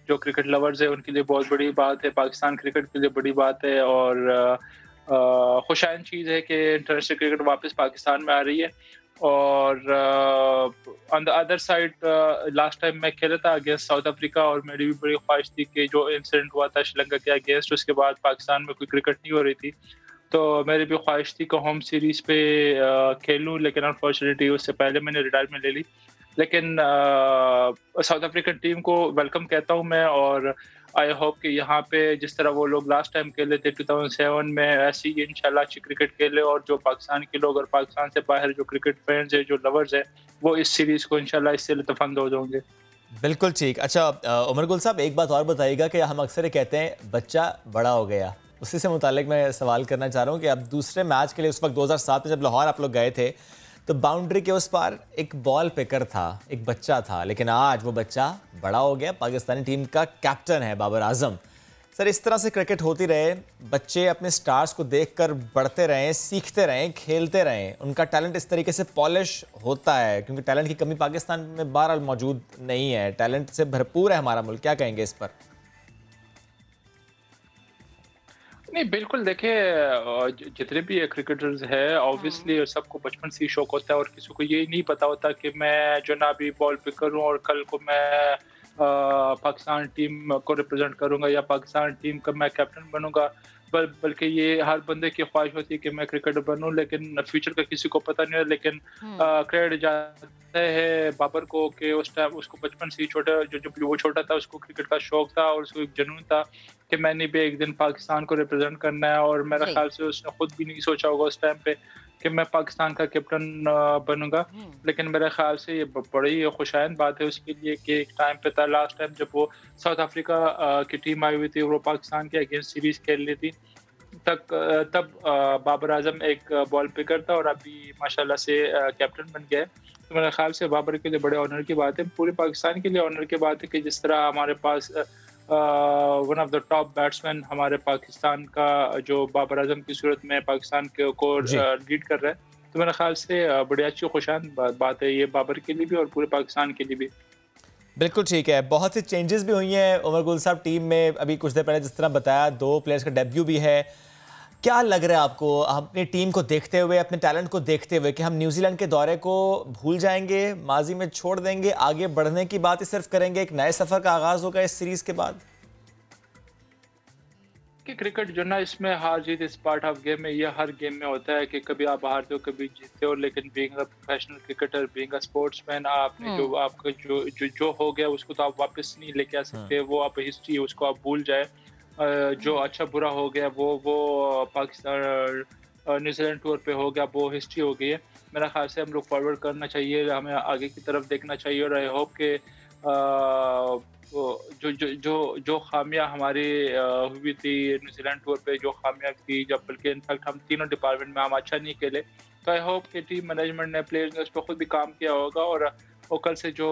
जो क्रिकेट लवर्स है, उनके लिए बहुत बड़ी बात है, पाकिस्तान क्रिकेट के लिए बड़ी बात है और खुशाइन चीज़ है कि इंटरनेशनल क्रिकेट वापस पाकिस्तान में आ रही है। और on the other side, last time मैं खेला था अगेंस्ट साउथ अफ्रीका और मेरी भी बड़ी ख्वाहिश थी कि जो इंसिडेंट हुआ था श्रीलंका के अगेंस्ट, उसके बाद पाकिस्तान में कोई क्रिकेट नहीं हो रही थी, तो मेरी भी ख्वाहिश थी कि होम सीरीज़ पे खेलूँ, लेकिन अनफॉर्चुनेटली उससे पहले मैंने रिटायरमेंट ले ली। लेकिन साउथ अफ्रीकन टीम को वेलकम कहता हूँ मैं, और आई होप कि यहाँ पे जिस तरह वो लोग लास्ट टाइम खेले थे 2007 में, ऐसी ही इंशाल्लाह अच्छी क्रिकेट खेले और जो पाकिस्तान के लोग और पाकिस्तान से बाहर जो क्रिकेट फैंस है, जो लवर्स है, वो इस सीरीज़ को इंशाल्लाह इससे लुत्फ़अंदोज़ होंगे। बिल्कुल ठीक। अच्छा उमर गुल साहब, एक बात और बताइएगा कि हम अक्सर कहते हैं बच्चा बड़ा हो गया, उसी से मुतालिक मैं सवाल करना चाह रहा हूँ कि अब दूसरे मैच के लिए उस वक्त 2007 में जब लाहौर आप लोग गए थे, तो बाउंड्री के उस पार एक बॉल पिकर था, एक बच्चा था, लेकिन आज वो बच्चा बड़ा हो गया, पाकिस्तानी टीम का कैप्टन है बाबर आजम। सर, इस तरह से क्रिकेट होती रहे, बच्चे अपने स्टार्स को देखकर बढ़ते रहें, सीखते रहें, खेलते रहें, उनका टैलेंट इस तरीके से पॉलिश होता है, क्योंकि टैलेंट की कमी पाकिस्तान में बहरहाल मौजूद नहीं है, टैलेंट से भरपूर है हमारा मुल्क। क्या कहेंगे इस पर? नहीं, बिल्कुल, देखिए जितने भी क्रिकेटर्स हैं, ऑब्वियसली सबको बचपन से ही शौक होता है और किसी को ये नहीं पता होता कि मैं जो ना अभी बॉल पिकर हूँ और कल को मैं पाकिस्तान टीम को रिप्रेजेंट करूँगा या पाकिस्तान टीम का मैं कैप्टन बनूँगा, बल्कि ये हर बंदे की ख्वाहिश होती है कि मैं क्रिकेटर बनूं, लेकिन फ्यूचर का किसी को पता नहीं है। लेकिन क्रेडिट जाता है बाबर को कि उस टाइम उसको बचपन से ही जब वो छोटा था, उसको क्रिकेट का शौक था और उसको एक जुनून था कि मैंने भी एक दिन पाकिस्तान को रिप्रेजेंट करना है। और मेरा ख्याल से उसने खुद भी नहीं सोचा होगा उस टाइम पे कि मैं पाकिस्तान का कैप्टन बनूंगा, लेकिन मेरे ख्याल से ये बड़ी खुशाइन बात है उसके लिए कि एक टाइम पे था, लास्ट टाइम जब वो साउथ अफ्रीका की टीम आई हुई थी, वो पाकिस्तान के अगेंस्ट सीरीज खेल रही थी, तब बाबर आजम एक बॉल पिकर था और अभी माशाल्लाह से कैप्टन बन गया है। तो मेरे ख्याल से बाबर के लिए बड़े ऑनर की बात है, पूरे पाकिस्तान के लिए ऑनर की बात है कि जिस तरह हमारे पास one of the top batsman हमारे पाकिस्तान का जो बाबर आजम की सूरत में पाकिस्तान को लीड कर रहा है, तो मेरे ख्याल से बड़ी अच्छी खुशान बात है ये बाबर के लिए भी और पूरे पाकिस्तान के लिए भी। बिल्कुल ठीक है। बहुत सी चेंजेस भी हुई हैं उमर गुल साहब टीम में, अभी कुछ देर पहले जिस तरह बताया 2 प्लेयर्स का डेब्यू भी है। क्या लग रहा है आपको अपनी टीम को देखते हुए, अपने टैलेंट को देखते हुए, कि हम न्यूजीलैंड के दौरे को भूल जाएंगे, माजी में छोड़ देंगे, आगे बढ़ने की बात ही सिर्फ करेंगे, एक नए सफर का आगाज होगा इस सीरीज के बाद? कि क्रिकेट जो ना, इसमें हार जीत इस पार्ट ऑफ गेम में, ये हर गेम में होता है कि कभी आप हारते हो कभी जीतते हो, लेकिन being a professional cricketer, being a sportsman, आपने जो आपका जो हो गया उसको तो आप वापस नहीं लेके आ सकते, वो आप हिस्ट्री है उसको आप भूल जाए। जो अच्छा बुरा हो गया वो पाकिस्तान न्यूजीलैंड टूर पे हो गया, वो हिस्ट्री हो गई है। मेरा ख्याल से हम लोग फॉरवर्ड करना चाहिए, हमें आगे की तरफ देखना चाहिए और आई होप के जो खामियां हमारी हुई थी न्यूजीलैंड टूर पे, जो खामियां थी, जब बल्कि इनफैक्ट हम तीनों डिपार्टमेंट में हम अच्छा नहीं खेले, तो आई होप कि टीम मैनेजमेंट ने, प्लेयर्स ने उस पर खुद भी काम किया होगा और कल से जो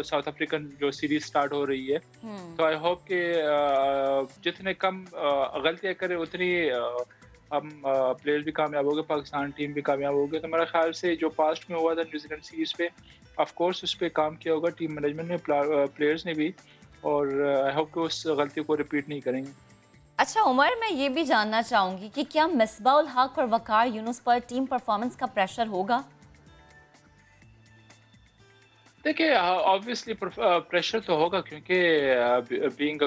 साउथ अफ्रीकन जो सीरीज स्टार्ट हो रही है, तो आई होप कि जितने कम गलतियां करे उतनी हम प्लेयर्स भी कामयाब हो गए, पाकिस्तान टीम भी कामयाब हो गई। तो मेरे ख्याल से जो पास्ट में हुआ था न्यूजीलैंड सीरीज़ पे, ऑफ कोर्स उस पर काम किया होगा टीम मैनेजमेंट ने, प्लेयर्स ने भी, और आई होप कि उस गलती को रिपीट नहीं करेंगे। अच्छा उमर, मैं ये भी जानना चाहूँगी कि क्या मिसबाह उल हक और वकार यूनुस पर टीम परफॉर्मेंस का प्रेशर होगा? देखिए ऑब्वियसली प्रेशर तो होगा, क्योंकि being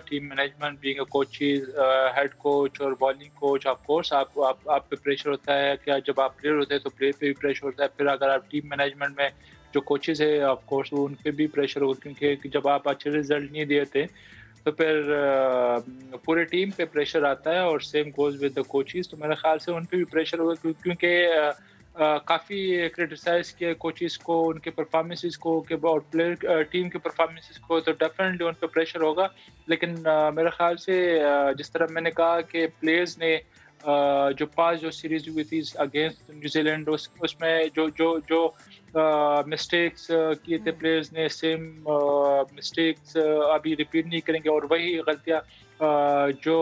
team management, being coaches, head coach और बॉलिंग कोच, ऑफ कोर्स आप पे प्रेशर होता है। क्या जब आप प्लेयर होते हैं तो प्लेयर पे भी प्रेशर होता है, फिर अगर आप टीम मैनेजमेंट में जो कोचेज है ऑफ कोर्स उन पे भी प्रेशर होगा, क्योंकि जब आप अच्छे रिजल्ट नहीं देते तो फिर पूरे टीम पे प्रेशर आता है, और same goes with the coaches. तो मेरे ख्याल से उन पे भी प्रेशर होगा, क्योंकि काफ़ी क्रिटिसाइज किया कोचेस को, उनके परफॉर्मेंसेस को, और प्लेयर टीम के परफॉर्मेंसेस को, तो डेफिनेटली उन पर प्रेशर होगा। लेकिन मेरे ख्याल से जिस तरह मैंने कहा कि प्लेयर्स ने जो पास जो सीरीज हुई थी अगेंस्ट न्यूजीलैंड, उसमें जो मिस्टेक्स किए थे प्लेयर्स ने, सेम मिस्टेक्स अभी रिपीट नहीं करेंगे, और वही गलतियाँ जो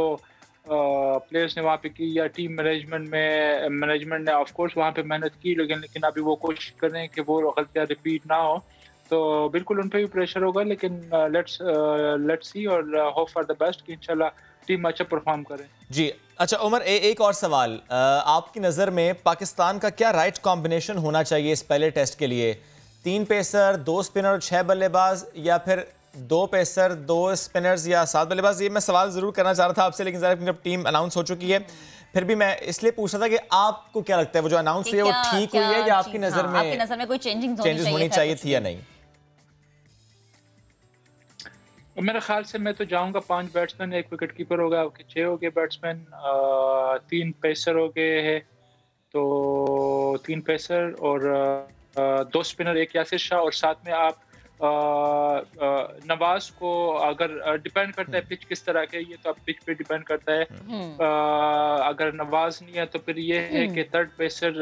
प्लेयर्स ने वहाँ पे की, या टीम मैनेजमेंट ने ऑफ कोर्स वहाँ पे मेहनत की, लेकिन अभी वो कोशिश कर रहे हैं कि वो गलतियाँ रिपीट ना हो। तो बिल्कुल उन पे भी प्रेशर होगा, लेकिन लेट्स सी और होप फॉर द बेस्ट कि इंशाल्लाह टीम अच्छा परफॉर्म करे। जी अच्छा उमर, एक और सवाल, आपकी नज़र में पाकिस्तान का क्या राइट कॉम्बिनेशन होना चाहिए इस पहले टेस्ट के लिए? 3 पेसर, 2 स्पिनर और 6 बल्लेबाज, या फिर 2 पेसर, 2 स्पिनर्स या 7 बल्लेबाज? ये मैं सवाल ज़रूर करना चाह रहा था आपसे, लेकिन जब टीम अनाउंस हो चुकी है, फिर भी मैं इसलिए पूछ रहा था कि आपको क्या लगता है वो जो अनाउंस हुई है वो ठीक हुई है, या आपकी नज़र में कोई चेंजेस होनी चाहिए थी या नहीं? मेरे ख्याल से मैं तो जाऊंगा 5 बैट्समैन, 1 विकेट कीपर होगा, 6 हो गए बैट्समैन, 3 पेसर हो गए हैं, तो 3 पेसर और 2 स्पिनर, 1 यासिर शाह, और साथ में आप नवाज को, अगर डिपेंड करता है पिच किस तरह के, ये तो अब पिच पे डिपेंड करता है। अगर नवाज नहीं है तो फिर ये है कि 3rd पेसर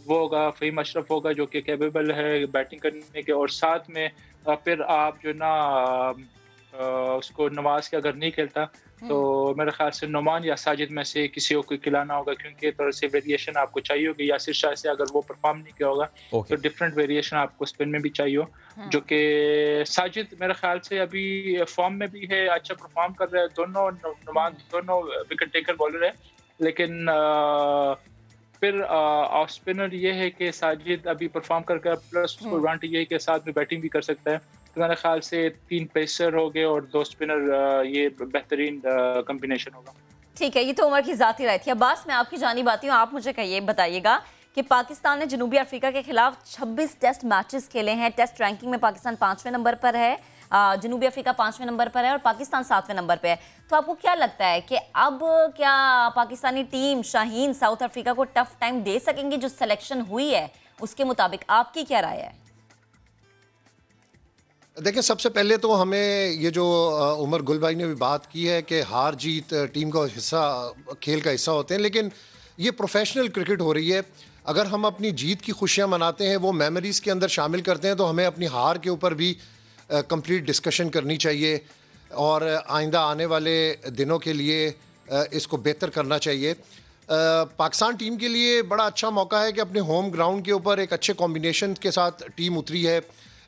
वो होगा, फ़हीम अशरफ होगा, जो कि कैपेबल है बैटिंग करने के, और साथ में फिर आप जो ना उसको नवाज के अगर नहीं खेलता तो मेरे ख्याल से नुमान या साजिद में से किसी को खिलाना होगा, क्योंकि थोड़ा सी वेरिएशन आपको चाहिए होगी। यासिर शाह से अगर वो परफॉर्म नहीं किया होगा तो डिफरेंट वेरिएशन आपको स्पिन में भी चाहिए हो, जो कि साजिद मेरे ख्याल से अभी फॉर्म में भी है, अच्छा परफॉर्म कर रहा है। नुमान दोनों विकेट टेकर बॉलर है, लेकिन फिर ऑफ स्पिनर ये है कि साजिद अभी परफॉर्म करके प्लस उसको एडवांटेज ये है कि साथ में बैटिंग भी कर सकता है। तो मेरे ख्याल से 3 पेसर हो गए और 2 स्पिनर, ये बेहतरीन कॉम्बिनेशन होगा। ठीक है, ये तो उमर की ज़ाती राय थी। अब्बास, मैं आपकी जानिब आती हूँ, आप मुझे कहिए, बताइएगा कि पाकिस्तान ने जनूबी अफ्रीका के खिलाफ 26 टेस्ट मैचेस खेले हैं। टेस्ट रैंकिंग में पाकिस्तान 5वें नंबर पर है, जनूबी अफ्रीका 5वें नंबर पर है और पाकिस्तान 7वें नंबर पर है। तो आपको क्या लगता है कि अब क्या Pakistani team Shaheen south Africa को टफ टाइम दे सकेंगे? जो सिलेक्शन हुई है उसके मुताबिक आपकी क्या राय है? देखिए, सबसे पहले तो हमें ये जो उमर गुल भाई ने भी बात की है कि हार जीत टीम का हिस्सा, खेल का हिस्सा होते हैं, लेकिन ये प्रोफेशनल क्रिकेट हो रही है। अगर हम अपनी जीत की खुशियां मनाते हैं, वो मेमोरीज़ के अंदर शामिल करते हैं, तो हमें अपनी हार के ऊपर भी कंप्लीट डिस्कशन करनी चाहिए और आइंदा आने वाले दिनों के लिए इसको बेहतर करना चाहिए। पाकिस्तान टीम के लिए बड़ा अच्छा मौका है कि अपने होम ग्राउंड के ऊपर एक अच्छे कॉम्बिनेशन के साथ टीम उतरी है,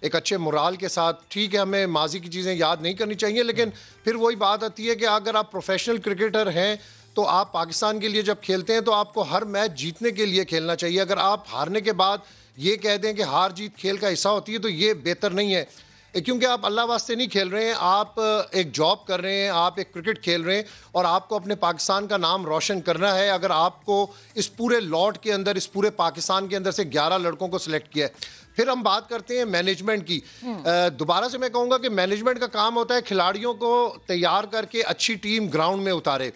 एक अच्छे मोराल के साथ। ठीक है, हमें माजी की चीज़ें याद नहीं करनी चाहिए, लेकिन फिर वही बात आती है कि अगर आप प्रोफेशनल क्रिकेटर हैं तो आप पाकिस्तान के लिए जब खेलते हैं तो आपको हर मैच जीतने के लिए खेलना चाहिए। अगर आप हारने के बाद ये कह दें कि हार जीत खेल का हिस्सा होती है तो ये बेहतर नहीं है, क्योंकि आप अल्लाह वास्ते नहीं खेल रहे हैं, आप एक जॉब कर रहे हैं, आप एक क्रिकेट खेल रहे हैं और आपको अपने पाकिस्तान का नाम रोशन करना है। अगर आपको इस पूरे लॉट के अंदर, इस पूरे पाकिस्तान के अंदर से 11 लड़कों को सिलेक्ट किया है। फिर हम बात करते हैं मैनेजमेंट की। दोबारा से मैं कहूँगा कि मैनेजमेंट का काम होता है खिलाड़ियों को तैयार करके अच्छी टीम ग्राउंड में उतारे।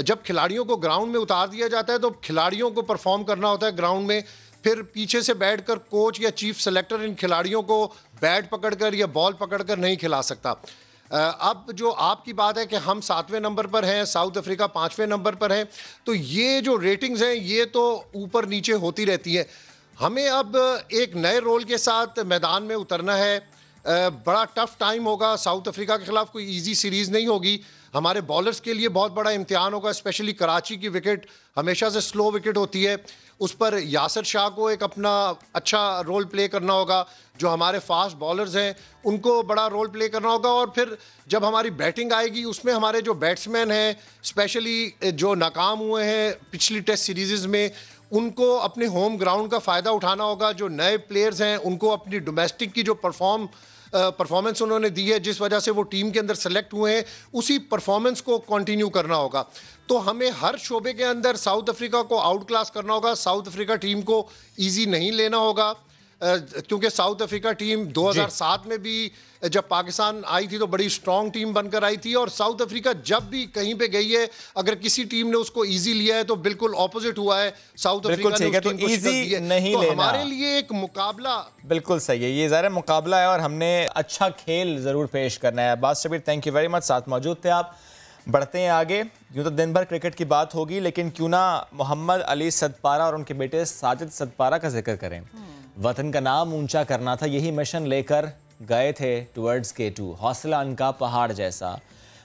जब खिलाड़ियों को ग्राउंड में उतार दिया जाता है तो खिलाड़ियों को परफॉर्म करना होता है ग्राउंड में। फिर पीछे से बैठकर कोच या चीफ सेलेक्टर इन खिलाड़ियों को बैट पकड़कर या बॉल पकड़कर नहीं खिला सकता। अब जो आपकी बात है कि हम 7वें नंबर पर हैं, साउथ अफ्रीका 5वें नंबर पर है, तो ये जो रेटिंग्स हैं ये तो ऊपर नीचे होती रहती हैं। हमें अब एक नए रोल के साथ मैदान में उतरना है। बड़ा टफ टाइम होगा साउथ अफ्रीका के खिलाफ, कोई इजी सीरीज़ नहीं होगी। हमारे बॉलर्स के लिए बहुत बड़ा इम्तिहान होगा, स्पेशली कराची की विकेट हमेशा से स्लो विकेट होती है, उस पर यासिर शाह को एक अपना अच्छा रोल प्ले करना होगा। जो हमारे फास्ट बॉलर्स हैं उनको बड़ा रोल प्ले करना होगा, और फिर जब हमारी बैटिंग आएगी उसमें हमारे जो बैट्समैन हैं, स्पेशली जो नाकाम हुए हैं पिछली टेस्ट सीरीज़ में, उनको अपने होम ग्राउंड का फ़ायदा उठाना होगा। जो नए प्लेयर्स हैं उनको अपनी डोमेस्टिक की जो परफॉर्मेंस उन्होंने दी है, जिस वजह से वो टीम के अंदर सेलेक्ट हुए हैं, उसी परफॉर्मेंस को कंटिन्यू करना होगा। तो हमें हर शोबे के अंदर साउथ अफ्रीका को आउट क्लास करना होगा। साउथ अफ्रीका टीम को इजी नहीं लेना होगा, क्योंकि साउथ अफ्रीका टीम 2007 में भी जब पाकिस्तान आई थी तो बड़ी स्ट्रॉन्ग टीम बनकर आई थी, और साउथ अफ्रीका जब भी कहीं पे गई है, अगर किसी टीम ने उसको इजी लिया है तो बिल्कुल ऑपोजिट हुआ है। साउथ अफ्रीका ने उस टीम को शिकस्त दी है। नहीं तो लेना। हमारे लिए एक मुकाबला बिल्कुल सही है, ये ज़ाहिर मुकाबला है और हमने अच्छा खेल ज़रूर पेश करना है। Abbas Shabbir, thank you very much, साथ मौजूद थे आप। बढ़ते हैं आगे। यूँ तो दिन भर क्रिकेट की बात होगी, लेकिन क्यों ना मोहम्मद अली सदपारा और उनके बेटे साजिद सदपारा का जिक्र करें। वतन का नाम ऊंचा करना था, यही मिशन लेकर गए थे टुवर्ड्स K2। हौसला उनका पहाड़ जैसा।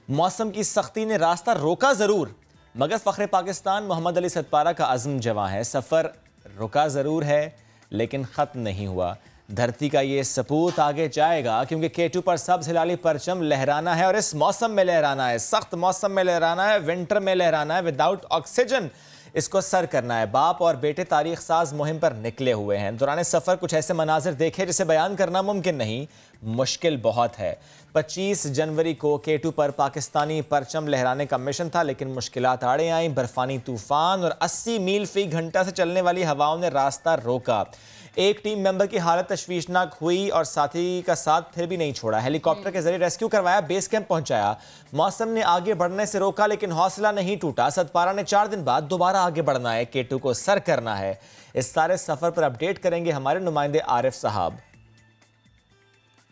मौसम की सख्ती ने रास्ता रोका ज़रूर, मगर फ़ख्र पाकिस्तान मोहम्मद अली सदपारा का अज़्म जवां है। सफ़र रुका ज़रूर है लेकिन ख़त्म नहीं हुआ। धरती का ये सपूत आगे जाएगा, क्योंकि K2 पर सब्ज़ हिलाली परचम लहराना है, और इस मौसम में लहराना है, सख्त मौसम में लहराना है, विंटर में लहराना है, विदाउट ऑक्सीजन इसको सर करना है। बाप और बेटे तारीख साज मुहिम पर निकले हुए हैं। दौरान सफ़र कुछ ऐसे मनाजिर देखे जिसे बयान करना मुमकिन नहीं, मुश्किल बहुत है। 25 जनवरी को K2 पर पाकिस्तानी परचम लहराने का मिशन था, लेकिन मुश्किलात आड़े आईं। बर्फानी तूफान और 80 मील फी घंटा से चलने वाली हवाओं ने रास्ता रोका। एक टीम मेंबर की हालत तशवीशनाक हुई और साथी का साथ फिर भी नहीं छोड़ा। हेलीकॉप्टर के जरिए रेस्क्यू करवाया, बेस कैंप पहुंचाया। मौसम ने आगे बढ़ने से रोका, लेकिन हौसला नहीं टूटा। सदपारा ने 4 दिन बाद दोबारा आगे बढ़ना है, K2 को सर करना है। इस सारे सफर पर अपडेट करेंगे हमारे नुमाइंदे आरिफ साहब।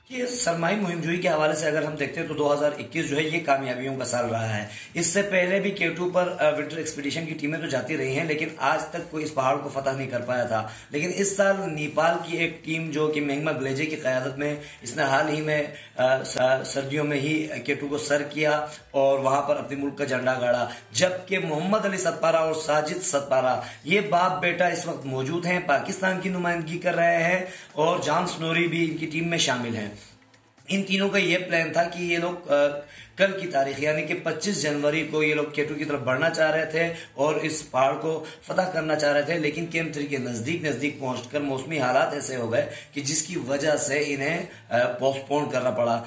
ये सरमाई मुहिमजोई के हवाले से अगर हम देखते हैं तो 2021 जो है ये कामयाबियों का साल रहा है। इससे पहले भी K2 पर विंटर एक्सपीडिशन की टीमें तो जाती रही हैं, लेकिन आज तक कोई इस पहाड़ को फतह नहीं कर पाया था। लेकिन इस साल नेपाल की एक टीम जो कि मेंगमा ग्लेजे की क़यादत में, इसने हाल ही में सर्दियों में ही K2 को सर किया और वहां पर अपने मुल्क का झंडा गाड़ा। जबकि मोहम्मद अली सदपारा और साजिद सदपारा ये बाप बेटा इस वक्त मौजूद हैं, पाकिस्तान की नुमाइंदगी कर रहे हैं, और जॉन स्नोरी भी इनकी टीम में शामिल हैं। इन तीनों का ये प्लान था कि ये लोग कल की तारीख यानी कि 25 जनवरी को ये लोग K2 की तरफ बढ़ना चाह रहे थे और इस पहाड़ को फतह करना चाह रहे थे, लेकिन कैंप 3 के नजदीक पहुंचकर मौसमी हालात ऐसे हो गए कि जिसकी वजह से इन्हें पोस्टपोन करना पड़ा।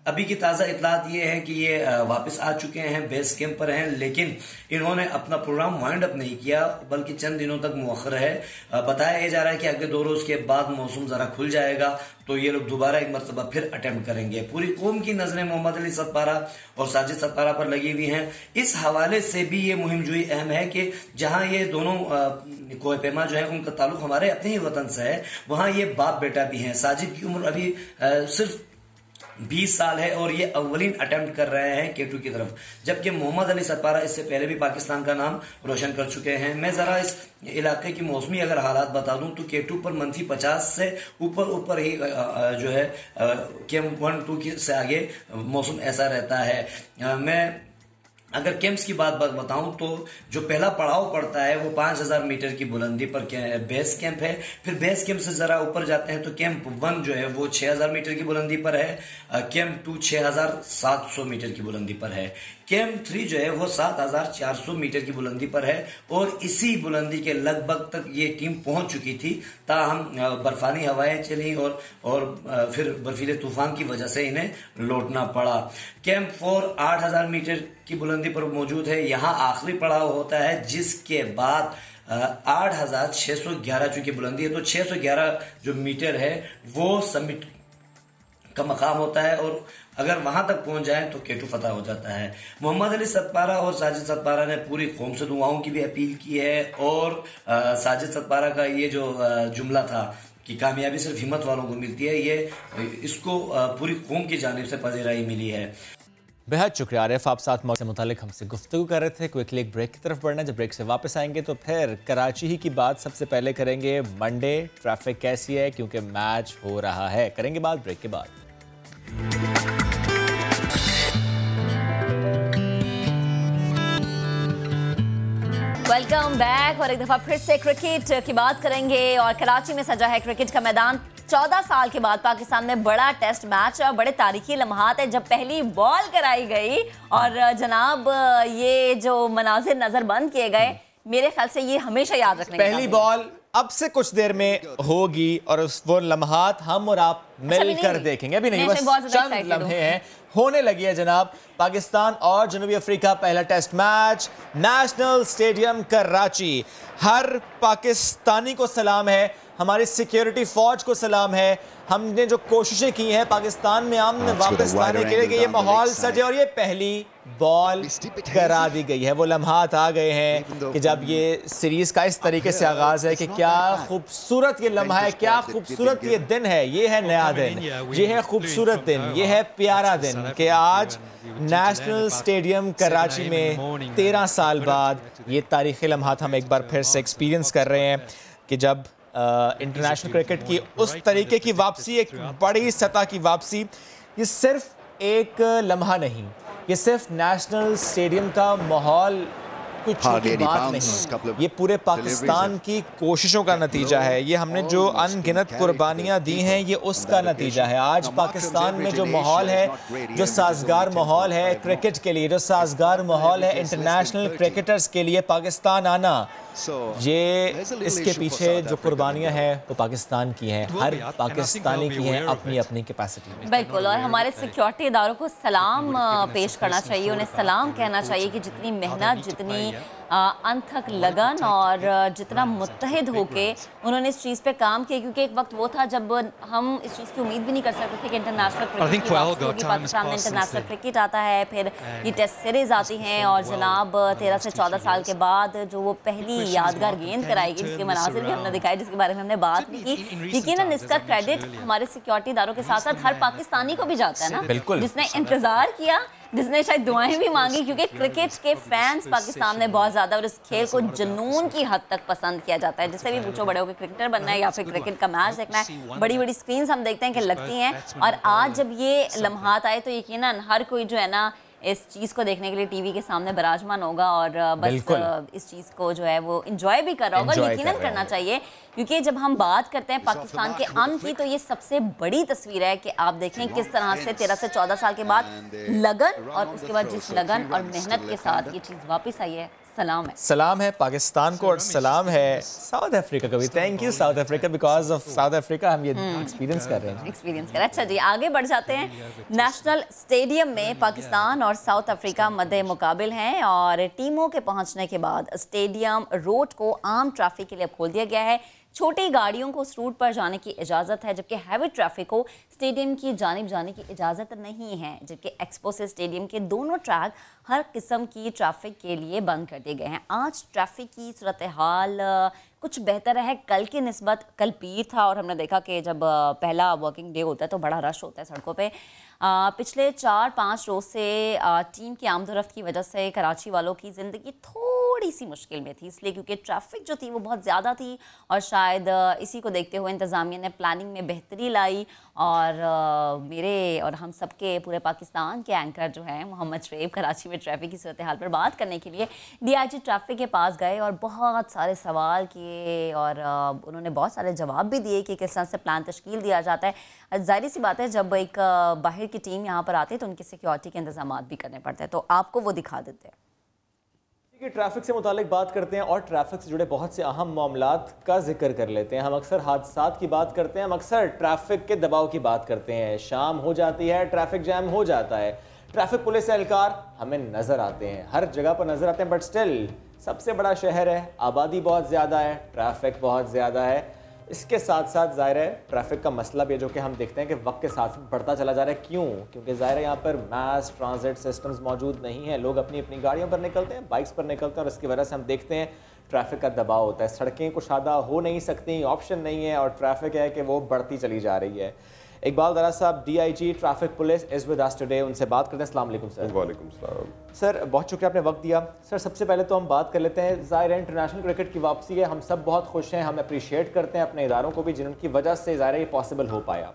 अभी की ताज़ा इतलात ये है कि ये वापस आ चुके हैं, बेस कैंप पर हैं, लेकिन इन्होंने अपना प्रोग्राम वाइंड अप नहीं किया, बल्कि चंद दिनों तक मुअख्खर है। बताया ये जा रहा है कि अगले 2 रोज के बाद मौसम जरा खुल जाएगा तो ये लोग दोबारा एक मरतबा फिर अटेम्प्ट करेंगे। पूरी कौम की नजरें मोहम्मद अली सदपारा और साजिद सदपारा पर लगी हुई हैं। इस हवाले से भी ये मुहिमजोई अहम है कि जहां ये दोनों कोह पैमा जो है उनका ताल्लुक हमारे अपने ही वतन से है, वहां ये बाप बेटा भी हैं। साजिद की उम्र अभी सिर्फ 20 साल है और ये अव्वलीन अटेम्प्ट कर रहे हैं K2 की तरफ, जबकि मोहम्मद अली सदपारा इससे पहले भी पाकिस्तान का नाम रोशन कर चुके हैं। मैं जरा इस इलाके की मौसमी अगर हालात बता दूं तो K2 पर -50 से ऊपर ही जो है कैंप 1-2 से आगे मौसम ऐसा रहता है। मैं अगर कैंप्स की बात बताऊं तो जो पहला पड़ाव पड़ता है वो 5000 मीटर की बुलंदी पर बेस कैंप है। फिर बेस कैंप से जरा ऊपर जाते हैं तो कैंप 1 जो है वो 6000 मीटर की बुलंदी पर है, कैंप 2 6700 मीटर की बुलंदी पर है, कैंप 3 जो है वो 7400 मीटर की बुलंदी पर है, और इसी बुलंदी के लगभग तक ये टीम पहुंच चुकी थी, ताहम बर्फानी हवाएं चली और फिर बर्फीले तूफान की वजह से इन्हें लौटना पड़ा। कैंप 4 8000 मीटर की बुलंदी पर मौजूद है। यहां आखिरी पड़ाव होता है, जिसके बाद 8611 चूंकि बुलंदी है तो 611 जो मीटर है वो समिट का मकाम होता है, और अगर वहां तक पहुंच जाए तो K2 फतह हो जाता है। मोहम्मद अली सदपारा और साजिद सदपारा ने पूरी कौम से दुआओं की भी अपील की है, और साजिद सदपारा का ये जो जुमला था कि कामयाबी सिर्फ हिम्मत वालों को मिलती है, ये इसको पूरी कौम की जानिब से पजीराई मिली है। बेहद शुक्रिया आरिफ, आप साथ मौसम से मुतालिक हमसे गुफ्तगू कर रहे थे। क्विकली एक ब्रेक की तरफ बढ़ना है, जब ब्रेक से वापस आएंगे तो फिर कराची ही की बात सबसे पहले करेंगे। मंडे ट्रैफिक कैसी है, क्योंकि मैच हो रहा है, करेंगे बात ब्रेक के बाद। Welcome back. और एक दफा फिर से क्रिकेट की बात करेंगे और कराची में सजा है क्रिकेट का मैदान। 14 साल के बाद पाकिस्तान में बड़ा टेस्ट मैच और बड़े तारीखी लम्हात है जब पहली बॉल कराई गई और जनाब ये जो मनाजिर नजर बंद किए गए, मेरे ख्याल से ये हमेशा याद रखने पहली बॉल अब से कुछ देर में होगी और उस वो लम्हात हम और आप मिलकर देखेंगे। अभी नहीं, बस चंद लम्हे हैं, होने लगी है जनाब। पाकिस्तान और जनूबी अफ्रीका पहला test match, national stadium Karachi. हर पाकिस्तानी को सलाम है, हमारी सिक्योरिटी फौज को सलाम है। हमने जो कोशिशें की हैं पाकिस्तान में अमन वापस लाने के लिए कि ये माहौल सजे, और ये पहली बॉल करा दी गई है। वो लम्हात आ गए हैं कि जब ये सीरीज का इस तरीके से आगाज है कि क्या खूबसूरत ये लम्हा है, क्या खूबसूरत ये दिन है। ये है नया दिन, ये है खूबसूरत दिन, ये है प्यारा दिन कि आज नेशनल स्टेडियम कराची में 13 साल बाद ये तारीखी लम्हात हम एक बार फिर से एक्सपीरियंस कर रहे हैं कि जब इंटरनेशनल क्रिकेट की उस तरीके की वापसी, एक बड़ी सतह की वापसी। ये सिर्फ एक लम्हा नहीं, ये सिर्फ नेशनल स्टेडियम का माहौल कोई छोटी बात नहीं, ये पूरे पाकिस्तान की कोशिशों का नतीजा है। ये हमने जो अनगिनत कुर्बानियां दी हैं ये उसका नतीजा है। आज पाकिस्तान में जो माहौल है, जो साजगार माहौल है क्रिकेट के लिए, जो साजगार माहौल है इंटरनेशनल क्रिकेटर्स के लिए पाकिस्तान आना, ये इसके पीछे जो कुर्बानियां हैं वो पाकिस्तान की हैं, हर पाकिस्तानी की हैं अपनी अपनी कैपेसिटी में। बिल्कुल, और हमारे सिक्योरिटी इदारों को सलाम पेश करना चाहिए, उन्हें सलाम कहना चाहिए कि जितनी मेहनत, जितनी अनथक लगन और जितना मुत्तहिद होके उन्होंने इस चीज़ पे काम किया। क्योंकि एक वक्त वो था जब हम इस चीज़ की उम्मीद भी नहीं कर सकते थे कि इंटरनेशनल क्रिकेट की वापसी होगी। पाकिस्तान में इंटरनेशनल क्रिकेट आता है, फिर ये टेस्ट सीरीज आती हैं और जनाब 13 से 14 साल के बाद जो वो पहली यादगार गेंद कराएगी, जिसके मनासिर भी हमने दिखाए, जिसके बारे में हमने बात भी की। यकीनन इसका क्रेडिट हमारे सिक्योरिटी इदारों के साथ साथ हर पाकिस्तानी को भी जाता है ना, जिसने इंतजार किया, जिसने शायद दुआएं भी मांगी। क्योंकि क्रिकेट के फैंस पाकिस्तान में बहुत ज़्यादा और इस खेल को जुनून की हद तक पसंद किया जाता है। जिससे भी पूछो, बड़े होकर क्रिकेटर बनना है या फिर क्रिकेट का मैच देखना है, बड़ी बड़ी स्क्रीन्स हम देखते हैं कि लगती हैं। और आज जब ये लम्हात आए तो यकीनन हर कोई जो है ना इस चीज़ को देखने के लिए टीवी के सामने बराजमान होगा और बस इस चीज़ को जो है वो इंजॉय भी कर रहा होगा। यकीनन करना चाहिए, क्योंकि जब हम बात करते हैं पाकिस्तान के अमन की तो ये सबसे बड़ी तस्वीर है कि आप देखें किस तरह से 13 से 14 साल के बाद लगन और उसके बाद जिस लगन और मेहनत के साथ ये चीज़ वापस आई है। सलाम है पाकिस्तान को और सलाम है साउथ अफ्रीका को भी। Thank you south Africa, because of south Africa हम ये एक्सपीरियंस कर रहे हैं। अच्छा जी, आगे बढ़ जाते हैं। नेशनल स्टेडियम में पाकिस्तान और साउथ अफ्रीका मद्दे मुकाबिल हैं और टीमों के पहुंचने के बाद स्टेडियम रोड को आम ट्रैफिक के लिए खोल दिया गया है। छोटी गाड़ियों को उस रूट पर जाने की इजाज़त है, जबकि हैवी ट्रैफिक को स्टेडियम की जानिब जाने की इजाज़त नहीं है। जबकि एक्सपो से स्टेडियम के दोनों ट्रैक हर किस्म की ट्रैफिक के लिए बंद कर दिए गए हैं। आज ट्रैफिक की सूरत हाल कुछ बेहतर है कल की निस्बत। कल पीर था और हमने देखा कि जब पहला वर्किंग डे होता है तो बड़ा रश होता है सड़कों पे। पिछले 4-5 रोज़ से टीम की आमदोरफ्त की वजह से कराची वालों की ज़िंदगी थोड़ी सी मुश्किल में थी, इसलिए क्योंकि ट्रैफिक जो थी वो बहुत ज़्यादा थी और शायद इसी को देखते हुए इंतज़ामिया ने प्लानिंग में बेहतरी लाई और मेरे और हम सबके पूरे पाकिस्तान के एंकर जो हैं मोहम्मद शरेफ कराची में ट्रैफिक की सूरत हाल पर बात करने के लिए DIG ट्रैफिक के पास गए और बहुत सारे सवाल किए और उन्होंने बहुत सारे जवाब भी दिए कि किस तरह से प्लान तश्कील दिया जाता है। जाहिर सी बात है जब एक बाहर की टीम यहाँ पर आती है तो उनकी सिक्योरिटी के इंतजाम भी करने पड़ते हैं, तो आपको वो दिखा देते हैं। ट्रैफिक से मुतालिक बात करते हैं और ट्रैफिक से जुड़े बहुत से अहम मामलात का जिक्र कर लेते हैं। हम अक्सर हादसात की बात करते हैं, हम अक्सर ट्रैफिक के दबाव की बात करते हैं। शाम हो जाती है, ट्रैफिक जैम हो जाता है, ट्रैफिक पुलिस एहलकार हमें नज़र आते हैं, हर जगह पर नज़र आते हैं, बट स्टिल सबसे बड़ा शहर है, आबादी बहुत ज़्यादा है, ट्रैफिक बहुत ज़्यादा है। इसके साथ साथ ज़ाहिर है ट्रैफिक का मसला भी है जो कि हम देखते हैं कि वक्त के साथ बढ़ता चला जा रहा है। क्यों? क्योंकि ज़ाहिर है यहाँ पर मास ट्रांजिट सिस्टम्स मौजूद नहीं है, लोग अपनी अपनी गाड़ियों पर निकलते हैं, बाइक्स पर निकलते हैं और इसकी वजह से हम देखते हैं ट्रैफिक का दबाव होता है। सड़कें कुशादा हो नहीं सकती, ऑप्शन नहीं है और ट्रैफिक है कि वो बढ़ती चली जा रही है। इकबाल दरा साहब DIG traffic police is with us today, उनसे बात करते हैं। अस्सलाम वालेकुम सर। वालेकुम सलाम सर, बहुत शुक्रिया आपने वक्त दिया। सर, सबसे पहले तो हम बात कर लेते हैं, ज़ाहिर है इंटरनेशनल क्रिकेट की वापसी है, हम सब बहुत खुश हैं, हम अप्रिशिएट करते हैं अपने इदारों को भी जिनकी वजह से ज़ाहिर है ये पॉसिबल हो पाया।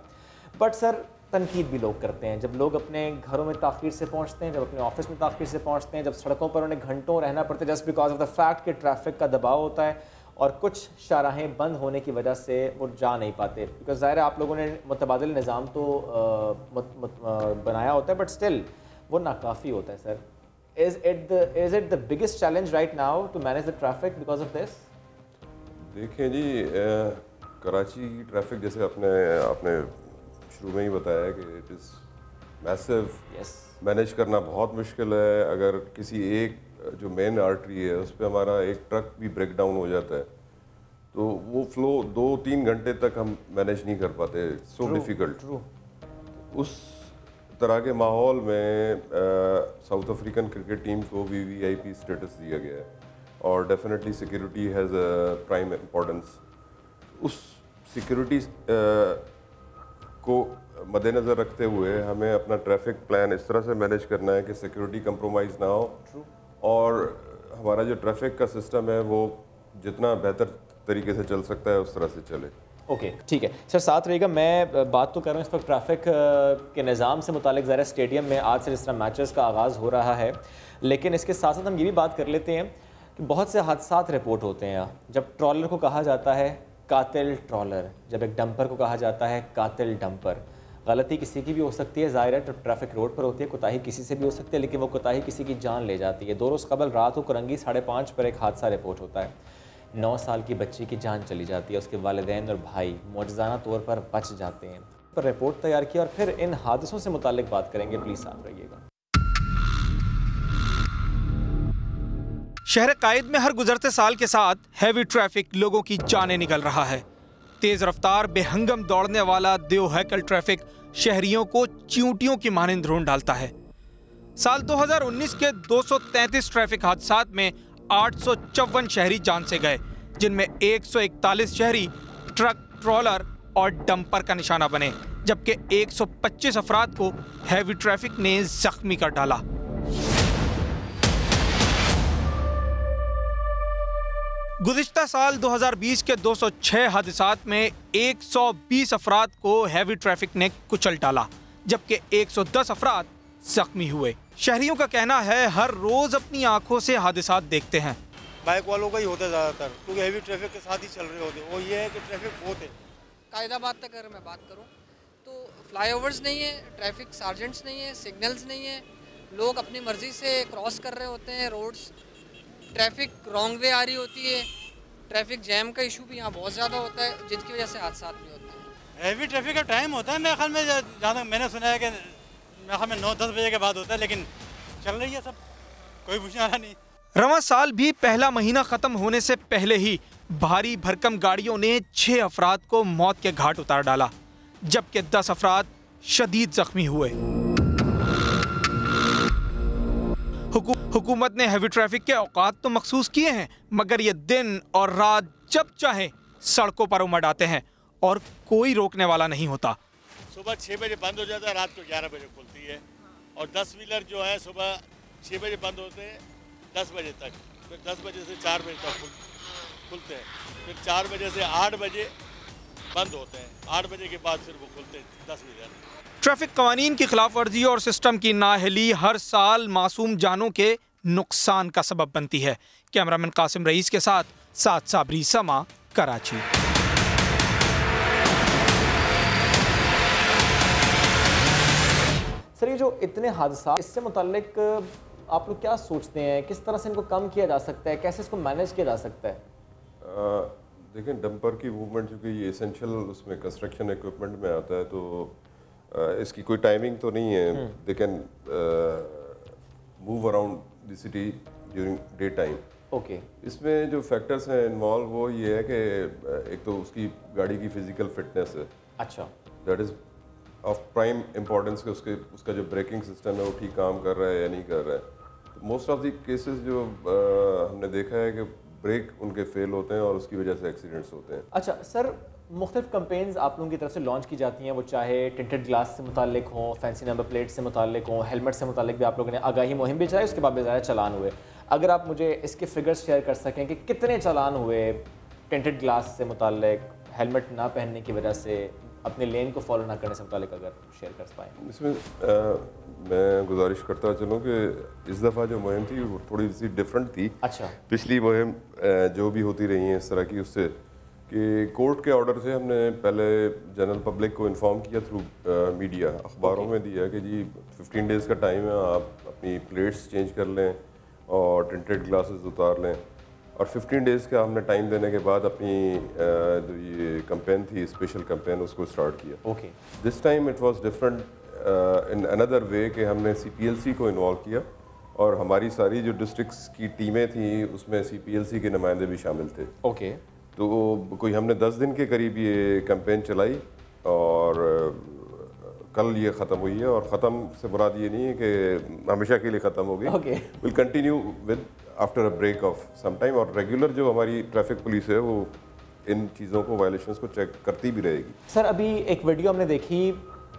बट सर तनकीद भी लोग करते हैं। जब लोग अपने घरों में ताख़ीर से पहुंचते हैं, जब अपने ऑफिस में ताख़ीर से पहुंचते हैं, जब सड़कों पर उन्हें घंटों रहना पड़ता है just because of the fact कि ट्रैफिक का दबाव होता है और कुछ शाहराहें बंद होने की वजह से वो जा नहीं पाते। बिकॉज ज़ाहिर है आप लोगों ने मुतबादिल निज़ाम तो बनाया होता है, बट स्टिल वो नाकाफ़ी होता है। Sir, is it the biggest challenge right now to manage the traffic because of this? देखिए जी, कराची की ट्रैफिक जैसे आपने शुरू में ही बताया कि इट इज़ मैसिव, मैनेज करना बहुत मुश्किल है। अगर किसी एक जो मेन आर्टरी है उस पर हमारा एक ट्रक भी ब्रेक डाउन हो जाता है तो वो फ्लो 2-3 घंटे तक हम मैनेज नहीं कर पाते, सो डिफ़िकल्ट। उस तरह के माहौल में साउथ अफ्रीकन क्रिकेट टीम को VVIP स्टेटस दिया गया है और definitely security has a prime importance. उस सिक्योरिटी को मद्देनज़र रखते हुए हमें अपना ट्रैफिक प्लान इस तरह से मैनेज करना है कि सिक्योरिटी कंप्रोमाइज़ ना हो और हमारा जो ट्रैफिक का सिस्टम है वो जितना बेहतर तरीके से चल सकता है उस तरह से चले। ओके, ठीक है सर, साथ रहिएगा। मैं बात तो कर रहा हूँ इस वक्त ट्रैफिक के निज़ाम से मुतालिक। ज़रा स्टेडियम में आज से जिस तरह मैचेस का आगाज़ हो रहा है, लेकिन इसके साथ साथ हम ये भी बात कर लेते हैं कि बहुत से हादसात रिपोर्ट होते हैं। जब ट्रॉलर को कहा जाता है कातिल ट्रॉलर, जब एक डंपर को कहा जाता है कातिल डंपर। गलती किसी की भी हो सकती है, ज़ाहिर है ट्रैफिक रोड पर होती है, कोताही किसी से भी हो सकती है, लेकिन वो कोताही किसी की जान ले जाती है। 2 रोज़ कबल रात को करंगी 5:30 पर एक हादसा रिपोर्ट होता है। 9 साल की बच्ची की जान चली जाती है, उसके वालिदैन और भाई मौजज़ाना तौर पर बच जाते हैं। पर रिपोर्ट तैयार किया और फिर इन हादसों से मुताल्लिक बात करेंगे, प्लीज़ साथ रहिएगा। शहर कायद में हर गुजरते साल के साथ हैवी ट्रैफिक लोगों की जानें निकल रहा है। तेज रफ्तार बेहंगम दौड़ने वाला देवहैकल ट्रैफिक शहरियों को चींटियों की मानिंद रोन डालता है। साल 2019 के 233 ट्रैफिक हादसात में 854 शहरी जान से गए, जिनमें 141 शहरी ट्रक, ट्रॉलर और डंपर का निशाना बने, जबकि 125 अफराद को हैवी ट्रैफिक ने जख्मी कर डाला। गुज़िश्ता साल 2020 के 206 हादसात में 120 अफराद को हैवी ट्रैफिक ने कुचल डाला, जबकि 110 अफराद जख्मी हुए। शहरियों का कहना है हर रोज अपनी आंखों से हादसात देखते हैं। बाइक वालों का ही होता है ज़्यादातर, क्योंकि हैवी ट्रैफिक के साथ ही चल रहे होते हैं। वो ये है कि ट्रैफिक बहुत है। कायदाबाद तक अगर मैं बात करूं तो फ्लाईओवर्स नहीं है, ट्रैफिक सार्जेंट्स नहीं है, सिग्नल्स नहीं है, लोग अपनी मर्जी से क्रॉस कर रहे होते हैं रोड्स, ट्रैफिक रॉन्ग वे आ रही होती है, ट्रैफिक जैम का इशू भी यहाँ बहुत ज़्यादा होता है, जिसकी वजह से हादसा भी होते हैं। हैवी ट्रैफिक का टाइम होता है मेरे ख्याल में, जहाँ तक मैंने सुना है कि मेरे ख्याल में 9-10 बजे के बाद होता है, लेकिन चल रही है सब, कोई पूछने वाला नहीं। रवां साल भी पहला महीना खत्म होने से पहले ही भारी भरकम गाड़ियों ने 6 अफराद को मौत के घाट उतार डाला, जबकि 10 अफराद शदीद जख्मी हुए। हुकूमत ने हैवी ट्रैफिक के औकात तो मखसूस किए हैं, मगर ये दिन और रात जब चाहे सड़कों पर उमड़ आते हैं और कोई रोकने वाला नहीं होता। सुबह 6 बजे बंद हो जाता है, रात को 11 बजे खुलती है, और 10 व्हीलर जो है सुबह 6 बजे बंद होते हैं 10 बजे तक, फिर 10 बजे से 4 बजे तक खुलते हैं, फिर 4 बजे से 8 बजे बंद होते हैं, 8 बजे के बाद फिर वो खुलते हैं 10 व्हीलर। ट्रैफिक कवानीन की खिलाफ वर्जी और सिस्टम की नाअहली हर साल मासूम जानों के नुकसान का सबब बनती है। कैमरामैन कासिम रईस के साथ साबरी समा, कराची। सर, ये जो इतने हादसा, इससे मुताल्लिक आप लोग क्या सोचते हैं, किस तरह से इनको कम किया जा सकता है, कैसे इसको मैनेज किया जा सकता है? देखें, डंपर की मूवमेंट चूँकि ये एसेंशियल उसमें कंस्ट्रक्शन इक्विपमेंट में आता है, तो इसकी कोई टाइमिंग तो नहीं है। They can move around the city during day time. Okay, इसमें जो फैक्टर्स हैं इन्वॉल्व वो ये है कि एक तो उसकी गाड़ी की फिजिकल फिटनेस है। अच्छा, that is of prime importance कि उसका जो ब्रेकिंग सिस्टम है वो ठीक काम कर रहा है या नहीं कर रहा है। मोस्ट ऑफ द केसेस जो हमने देखा है कि ब्रेक उनके फेल होते हैं और उसकी वजह से एक्सीडेंट्स होते हैं। अच्छा सर, मुख्तलिफ कैंपेन्स आप लोगों की तरफ से लॉन्च की जाती हैं, वो चाहे टिंटेड ग्लास से मुतालिक हों, फैंसी नंबर प्लेट से मुतालिक हों, हेलमेट से मुतालिक भी आप लोगों ने आगाही मुहिम भी चलाई, उसके बाद ज़्यादा चालान हुए। अगर आप मुझे इसके फिगर्स शेयर कर सकें कि कितने चालान हुए टिंटेड ग्लास से मुतालिक, हेलमेट ना पहनने की वजह से, अपने लेन को फॉलो ना करने से मुतालिक अगर शेयर कर पाएँ। इसमें मैं गुजारिश करता चलूँ कि इस दफ़ा जो मुहिम थी वो थोड़ी सी डिफरेंट थी। अच्छा। पिछली मुहिम जो भी होती रही है इस तरह की, उससे कि कोर्ट के ऑर्डर से हमने पहले जनरल पब्लिक को इन्फॉर्म किया थ्रू मीडिया, अखबारों में दिया कि जी 15 डेज़ का टाइम है, आप अपनी प्लेट्स चेंज कर लें और टिंटेड ग्लासेस उतार लें। और 15 डेज़ का हमने टाइम देने के बाद अपनी जो ये कैंपेन थी, स्पेशल कैंपेन, उसको स्टार्ट किया। Okay. This time it was different in another way कि हमने CPLC को इन्वॉल्व किया और हमारी सारी जो डिस्ट्रिक्ट्स की टीमें थी उसमें CPLC के नुमाइंदे भी शामिल थे। ओके। तो कोई हमने 10 दिन के करीब ये कैंपेन चलाई और कल ये ख़त्म हुई है। और ख़त्म से मुराद ये नहीं है कि हमेशा के लिए ख़त्म हो गई। Okay. Will continue with after a break of some time. और रेगुलर जो हमारी ट्रैफिक पुलिस है वो इन चीज़ों को, वायलेशंस को चेक करती भी रहेगी। सर अभी एक वीडियो हमने देखी,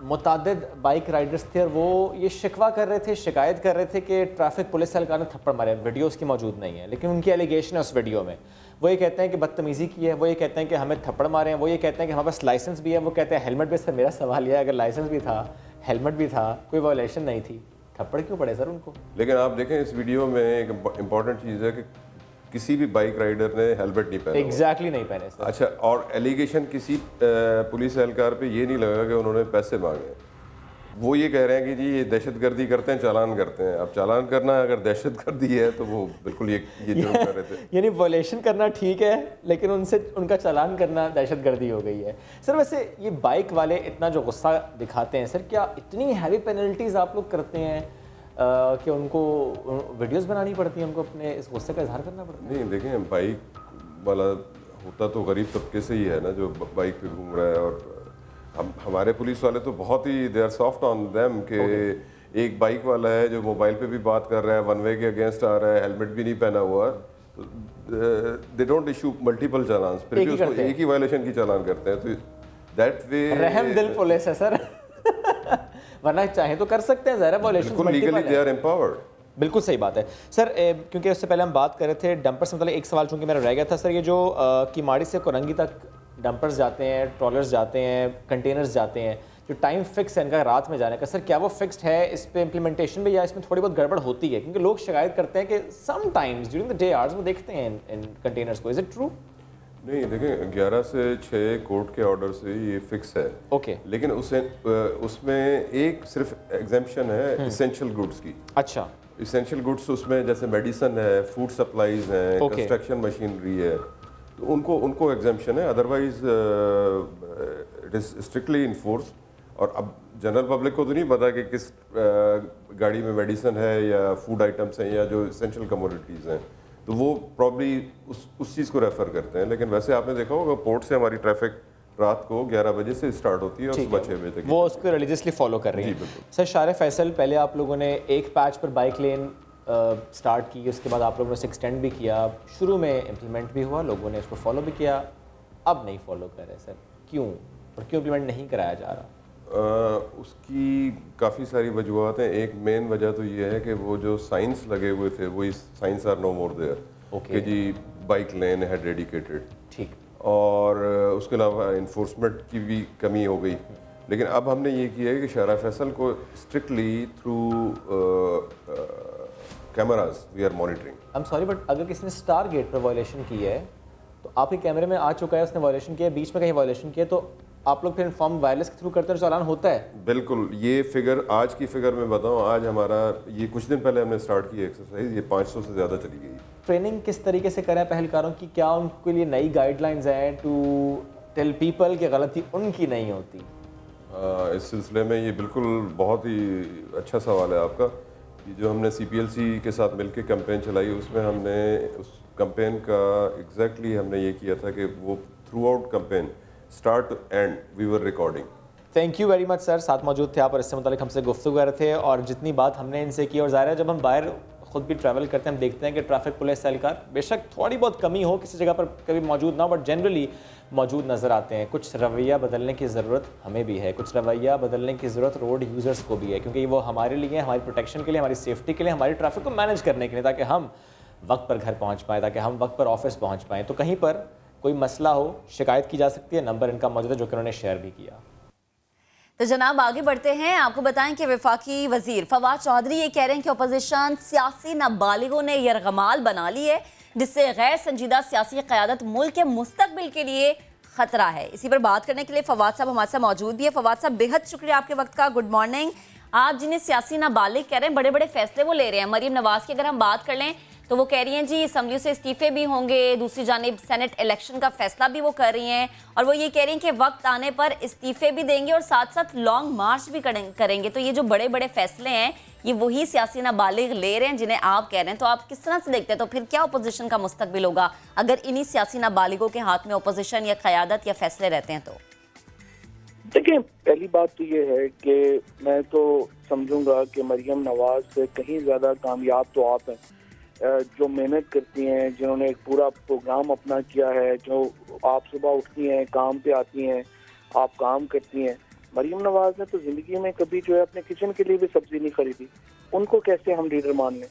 मुतादिद बाइक राइडर्स थे और वो ये शिकवा कर रहे थे, शिकायत कर रहे थे कि ट्रैफिक पुलिस एहलकार ने थप्पड़ मारे। वीडियो उसकी मौजूद नहीं है लेकिन उनकी एलिगेशन है उस वीडियो में। वो ये कहते हैं कि बदतमीज़ी की है, वो ये कहते हैं कि हमें थप्पड़ मारे हैं, वो ये कहते हैं कि हमारे पास लाइसेंस भी है, वो कहते हैं हेलमेट भी। सर मेरा सवाल यह है, अगर लाइसेंस भी था, हेलमेट भी था, कोई वायलेशन नहीं थी, थप्पड़ क्यों पड़े सर उनको? लेकिन आप देखें इस वीडियो में एक इम्पॉर्टेंट चीज़ है कि किसी भी बाइक राइडर ने हेलमेट नहीं पहना। एग्जैक्टली नहीं पहने सर। अच्छा, और एलिगेशन किसी पुलिस एहलकार पे ये नहीं लगा कि उन्होंने पैसे मांगे। वो ये कह रहे हैं कि जी ये दहशतगर्दी करते हैं, चालान करते हैं। अब चालान करना अगर दहशतगर्दी है तो वो बिल्कुल ये जुर्म कर रहे थे। यानी वॉलेशन करना ठीक है लेकिन उनसे उनका चालान करना दहशतगर्दी हो गई है। सर वैसे ये बाइक वाले इतना जो गुस्सा दिखाते हैं सर, क्या इतनी हैवी पेनल्टीज आप लोग करते हैं कि उनको वीडियोस बनानी पड़ती हैं, उनको अपने इस गुस्से का इजहार करना पड़ता है? नहीं देखें, बाइक वाला होता तो गरीब तबके से ही है ना, जो बाइक पे घूम रहा है। और हमारे पुलिस वाले तो बहुत ही they are soft on them कि एक बाइक वाला है जो मोबाइल पे भी बात कर रहा है, वन वे के अगेंस्ट आ रहा है, हेलमेट भी नहीं पहना हुआ, दे डोंट इशू मल्टीपल चालान, फिर भी उसको एक ही वायलेशन की चालान करते हैं। तो दैट वे रहम दिल पुलिस है सर। वरना चाहे तो कर सकते हैं, ज़रा वायलेशन बिल्कुल लीगली दे आर एम्पावर्ड। बिल्कुल सही बात है सर। क्योंकि उससे पहले हम बात कर रहे थे डंपर से, मतलब एक सवाल चूंकि मेरा रह गया था सर, ये जो किमाड़ी से कोरंगी तक डंपर्स जाते हैं, ट्रॉलर्स जाते हैं, कंटेनर्स जाते हैं, जो टाइम फिक्स है इनका रात में जाने का, सर क्या वो फिक्स्ड है? इस पे इम्प्लीमेंटेशन में या इसमें थोड़ी बहुत गड़बड़ होती है? क्योंकि लोग शिकायत करते हैं कि some times during the day hours वो देखते हैं इन कंटेनर्स को। Is it true? नहीं देखें, 11 से 6 कोर्ट के ऑर्डर से ये फिक्स है। ओके। लेकिन उसमें एक सिर्फ एग्जेम्पशन है इसेंशियल गुड्स की। अच्छा। इसेंशियल गुड्स उसमें जैसे मेडिसिन है, फूड सप्लाईज हैं, कंस्ट्रक्शन मशीनरी है, तो उनको एग्जेम्पशन है। Otherwise it is strictly enforce. और अब जनरल पब्लिक को तो नहीं पता कि किस गाड़ी में मेडिसिन है या फूड आइटम्स हैं या जो इसेंशियल कमोडिटीज़ हैं, तो वो प्रॉब्ली उस चीज़ को रेफ़र करते हैं। लेकिन वैसे आपने देखा होगा पोर्ट से हमारी ट्रैफिक रात को 11 बजे से स्टार्ट होती है और सुबह 6 बजे तक वो उसको रिलीजियसली फॉलो कर रही है। सर शारे फैसल, पहले आप लोगों ने एक पैच पर बाइक लेन स्टार्ट की, उसके बाद आप लोगों ने उसे एक्सटेंड भी किया, शुरू में इम्प्लीमेंट भी हुआ, लोगों ने उसको फॉलो भी किया, अब नहीं फॉलो कर रहे सर, क्यों? और क्यों इम्प्लीमेंट नहीं कराया जा रहा? उसकी काफ़ी सारी वजूहत हैं। एक मेन वजह तो ये है कि वो जो साइंस लगे हुए थे वही science are no more there कि जी बाइक लेन है डेडिकेटेड। ठीक। और उसके अलावा इन्फोर्समेंट की भी कमी हो गई। लेकिन अब हमने ये किया है कि शारा फैसल को strictly through cameras we are monitoring. I am sorry but अगर किसी ने स्टार गेट पर वायलेशन की है तो आपके कैमरे में आ चुका है, उसने वायलेशन किया, बीच में कहीं वायलेशन किया, तो आप लोग फिर इन्फॉर्म वायरलेस के थ्रू करते हैं, चालान होता है? बिल्कुल। ये फिगर, आज की फिगर में बताऊं, आज हमारा ये कुछ दिन पहले हमने स्टार्ट की एक्सरसाइज, ये 500 से ज़्यादा चली गई। ट्रेनिंग किस तरीके से करें पहलकारों की? क्या उनके लिए नई गाइडलाइंस हैं टू टेल पीपल कि गलती उनकी नहीं होती? इस सिलसिले में ये बिल्कुल बहुत ही अच्छा सवाल है आपका। जो हमने CPLC के साथ मिलकर कैंपेन चलाई, उसमें हमने उस कैंपेन का एग्जैक्टली हमने ये किया था कि वो throughout campaign start to end we were recording. Thank you very much sir, साथ मौजूद थे आप और इससे मुतालिक हमसे गुफ्तगू कर रहे थे और जितनी बात हमने इनसे की। और ज़ाहिर है जब हम बाहर खुद भी ट्रैवल करते हैं हम देखते हैं कि ट्रैफिक पुलिस एहलकार बेशक थोड़ी बहुत कमी हो किसी जगह पर कभी मौजूद ना हो, बट जनरली मौजूद नज़र आते हैं। कुछ रवैया बदलने की ज़रूरत हमें भी है, कुछ रवैया बदलने की ज़रूरत रोड यूज़र्स को भी है, क्योंकि वो हमारे लिए, हमारी प्रोटेक्शन के लिए, हमारी सेफ्टी के लिए, हमारी ट्रैफिक को मैनेज करने के लिए, ताकि हम वक्त पर घर पहुँच पाएँ, ताकि हम वक्त पर ऑफिस पहुँच पाएँ। तो कहीं पर कोई मसला हो, शिकायत की जा सकती है, नंबर इनका मौजूद है जो कि उन्होंने शेयर भी किया। तो जनाब आगे बढ़ते हैं। आपको बताएं कि वफाकी वजीर फवाद चौधरी ये कह रहे हैं कि अपोजिशन सियासी नाबालिगों ने यरगमाल बना ली है, जिससे गैर संजीदा सियासी क़यादत मुल्क के मुस्तकबिल के लिए खतरा है। इसी पर बात करने के लिए फवाद साहब हमारे साथ मौजूद भी है। फवाद साहब, बेहद शुक्रिया आपके वक्त का। Good morning. आप जिन्हें सियासी नाबालिग कह रहे हैं, बड़े बड़े फैसले वो ले रहे हैं। मरीम नवाज की अगर हम बात कर लें तो वो कह रही हैं जी असम्बली से इस्तीफे भी होंगे, दूसरी जानिब सेनेट इलेक्शन का फैसला भी वो कर रही हैं, और वो ये कह रही हैं कि वक्त आने पर इस्तीफे भी देंगे और साथ साथ लॉन्ग मार्च भी करेंगे। तो ये जो बड़े बड़े फैसले हैं ये वही सियासी नाबालिग ले रहे हैं जिन्हें आप कह रहे हैं। तो आप किस तरह से देखते हैं, तो फिर क्या अपोजिशन का मुस्तकबिल होगा अगर इन्हीं सियासी नाबालिगों के हाथ में अपोजिशन या क़यादत या फैसले रहते हैं? तो देखिए, पहली बात तो ये है कि मैं तो समझूंगा कि मरियम नवाज से कहीं ज़्यादा कामयाब तो आप हैं, जो मेहनत करती हैं, जिन्होंने एक पूरा प्रोग्राम अपना किया है, जो आप सुबह उठती हैं, काम पे आती हैं, आप काम करती हैं। मरियम नवाज ने तो ज़िंदगी में कभी जो है अपने किचन के लिए भी सब्जी नहीं खरीदी। उनको कैसे हम लीडर मान लें?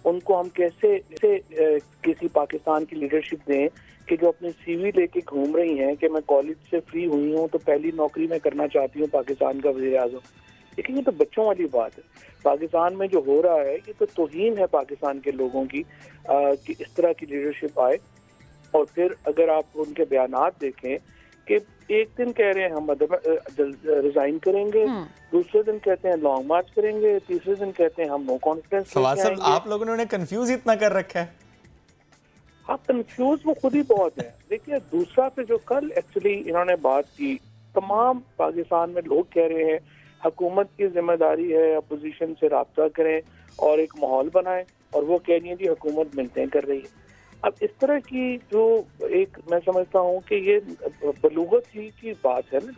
उनको हम कैसे किसी पाकिस्तान की लीडरशिप दें कि जो अपनी सीवी लेके घूम रही हैं कि मैं कॉलेज से फ्री हुई हूँ तो पहली नौकरी मैं करना चाहती हूँ पाकिस्तान का वज़ीर आज़म। लेकिन ये तो बच्चों वाली बात है। पाकिस्तान में जो हो रहा है ये तो तौहीन है पाकिस्तान के लोगों की कि इस तरह की लीडरशिप आए। और फिर अगर आप उनके बयानात देखें कि एक दिन कह रहे हैं हम रिजाइन करेंगे, दूसरे दिन कहते हैं लॉन्ग मार्च करेंगे, तीसरे दिन कहते हैं हम नो कॉन्फिडेंस। फवाद साहब, आप लोगों ने उन्हें कंफ्यूज इतना कर रखा है। हाँ, कंफ्यूज वो खुद ही बहुत है। देखिए, दूसरा पे जो कल एक्चुअली इन्होंने बात की, तमाम पाकिस्तान में लोग कह रहे हैं हुकूमत की जिम्मेदारी है अपोजिशन से राब्ता करें और एक माहौल बनाएं, और वो कह रही है जी हुकूमत मिलते कर रही है। अब इस तरह की जो एक मैं समझता हूँ कि ये बलूगत ही की बात है ना,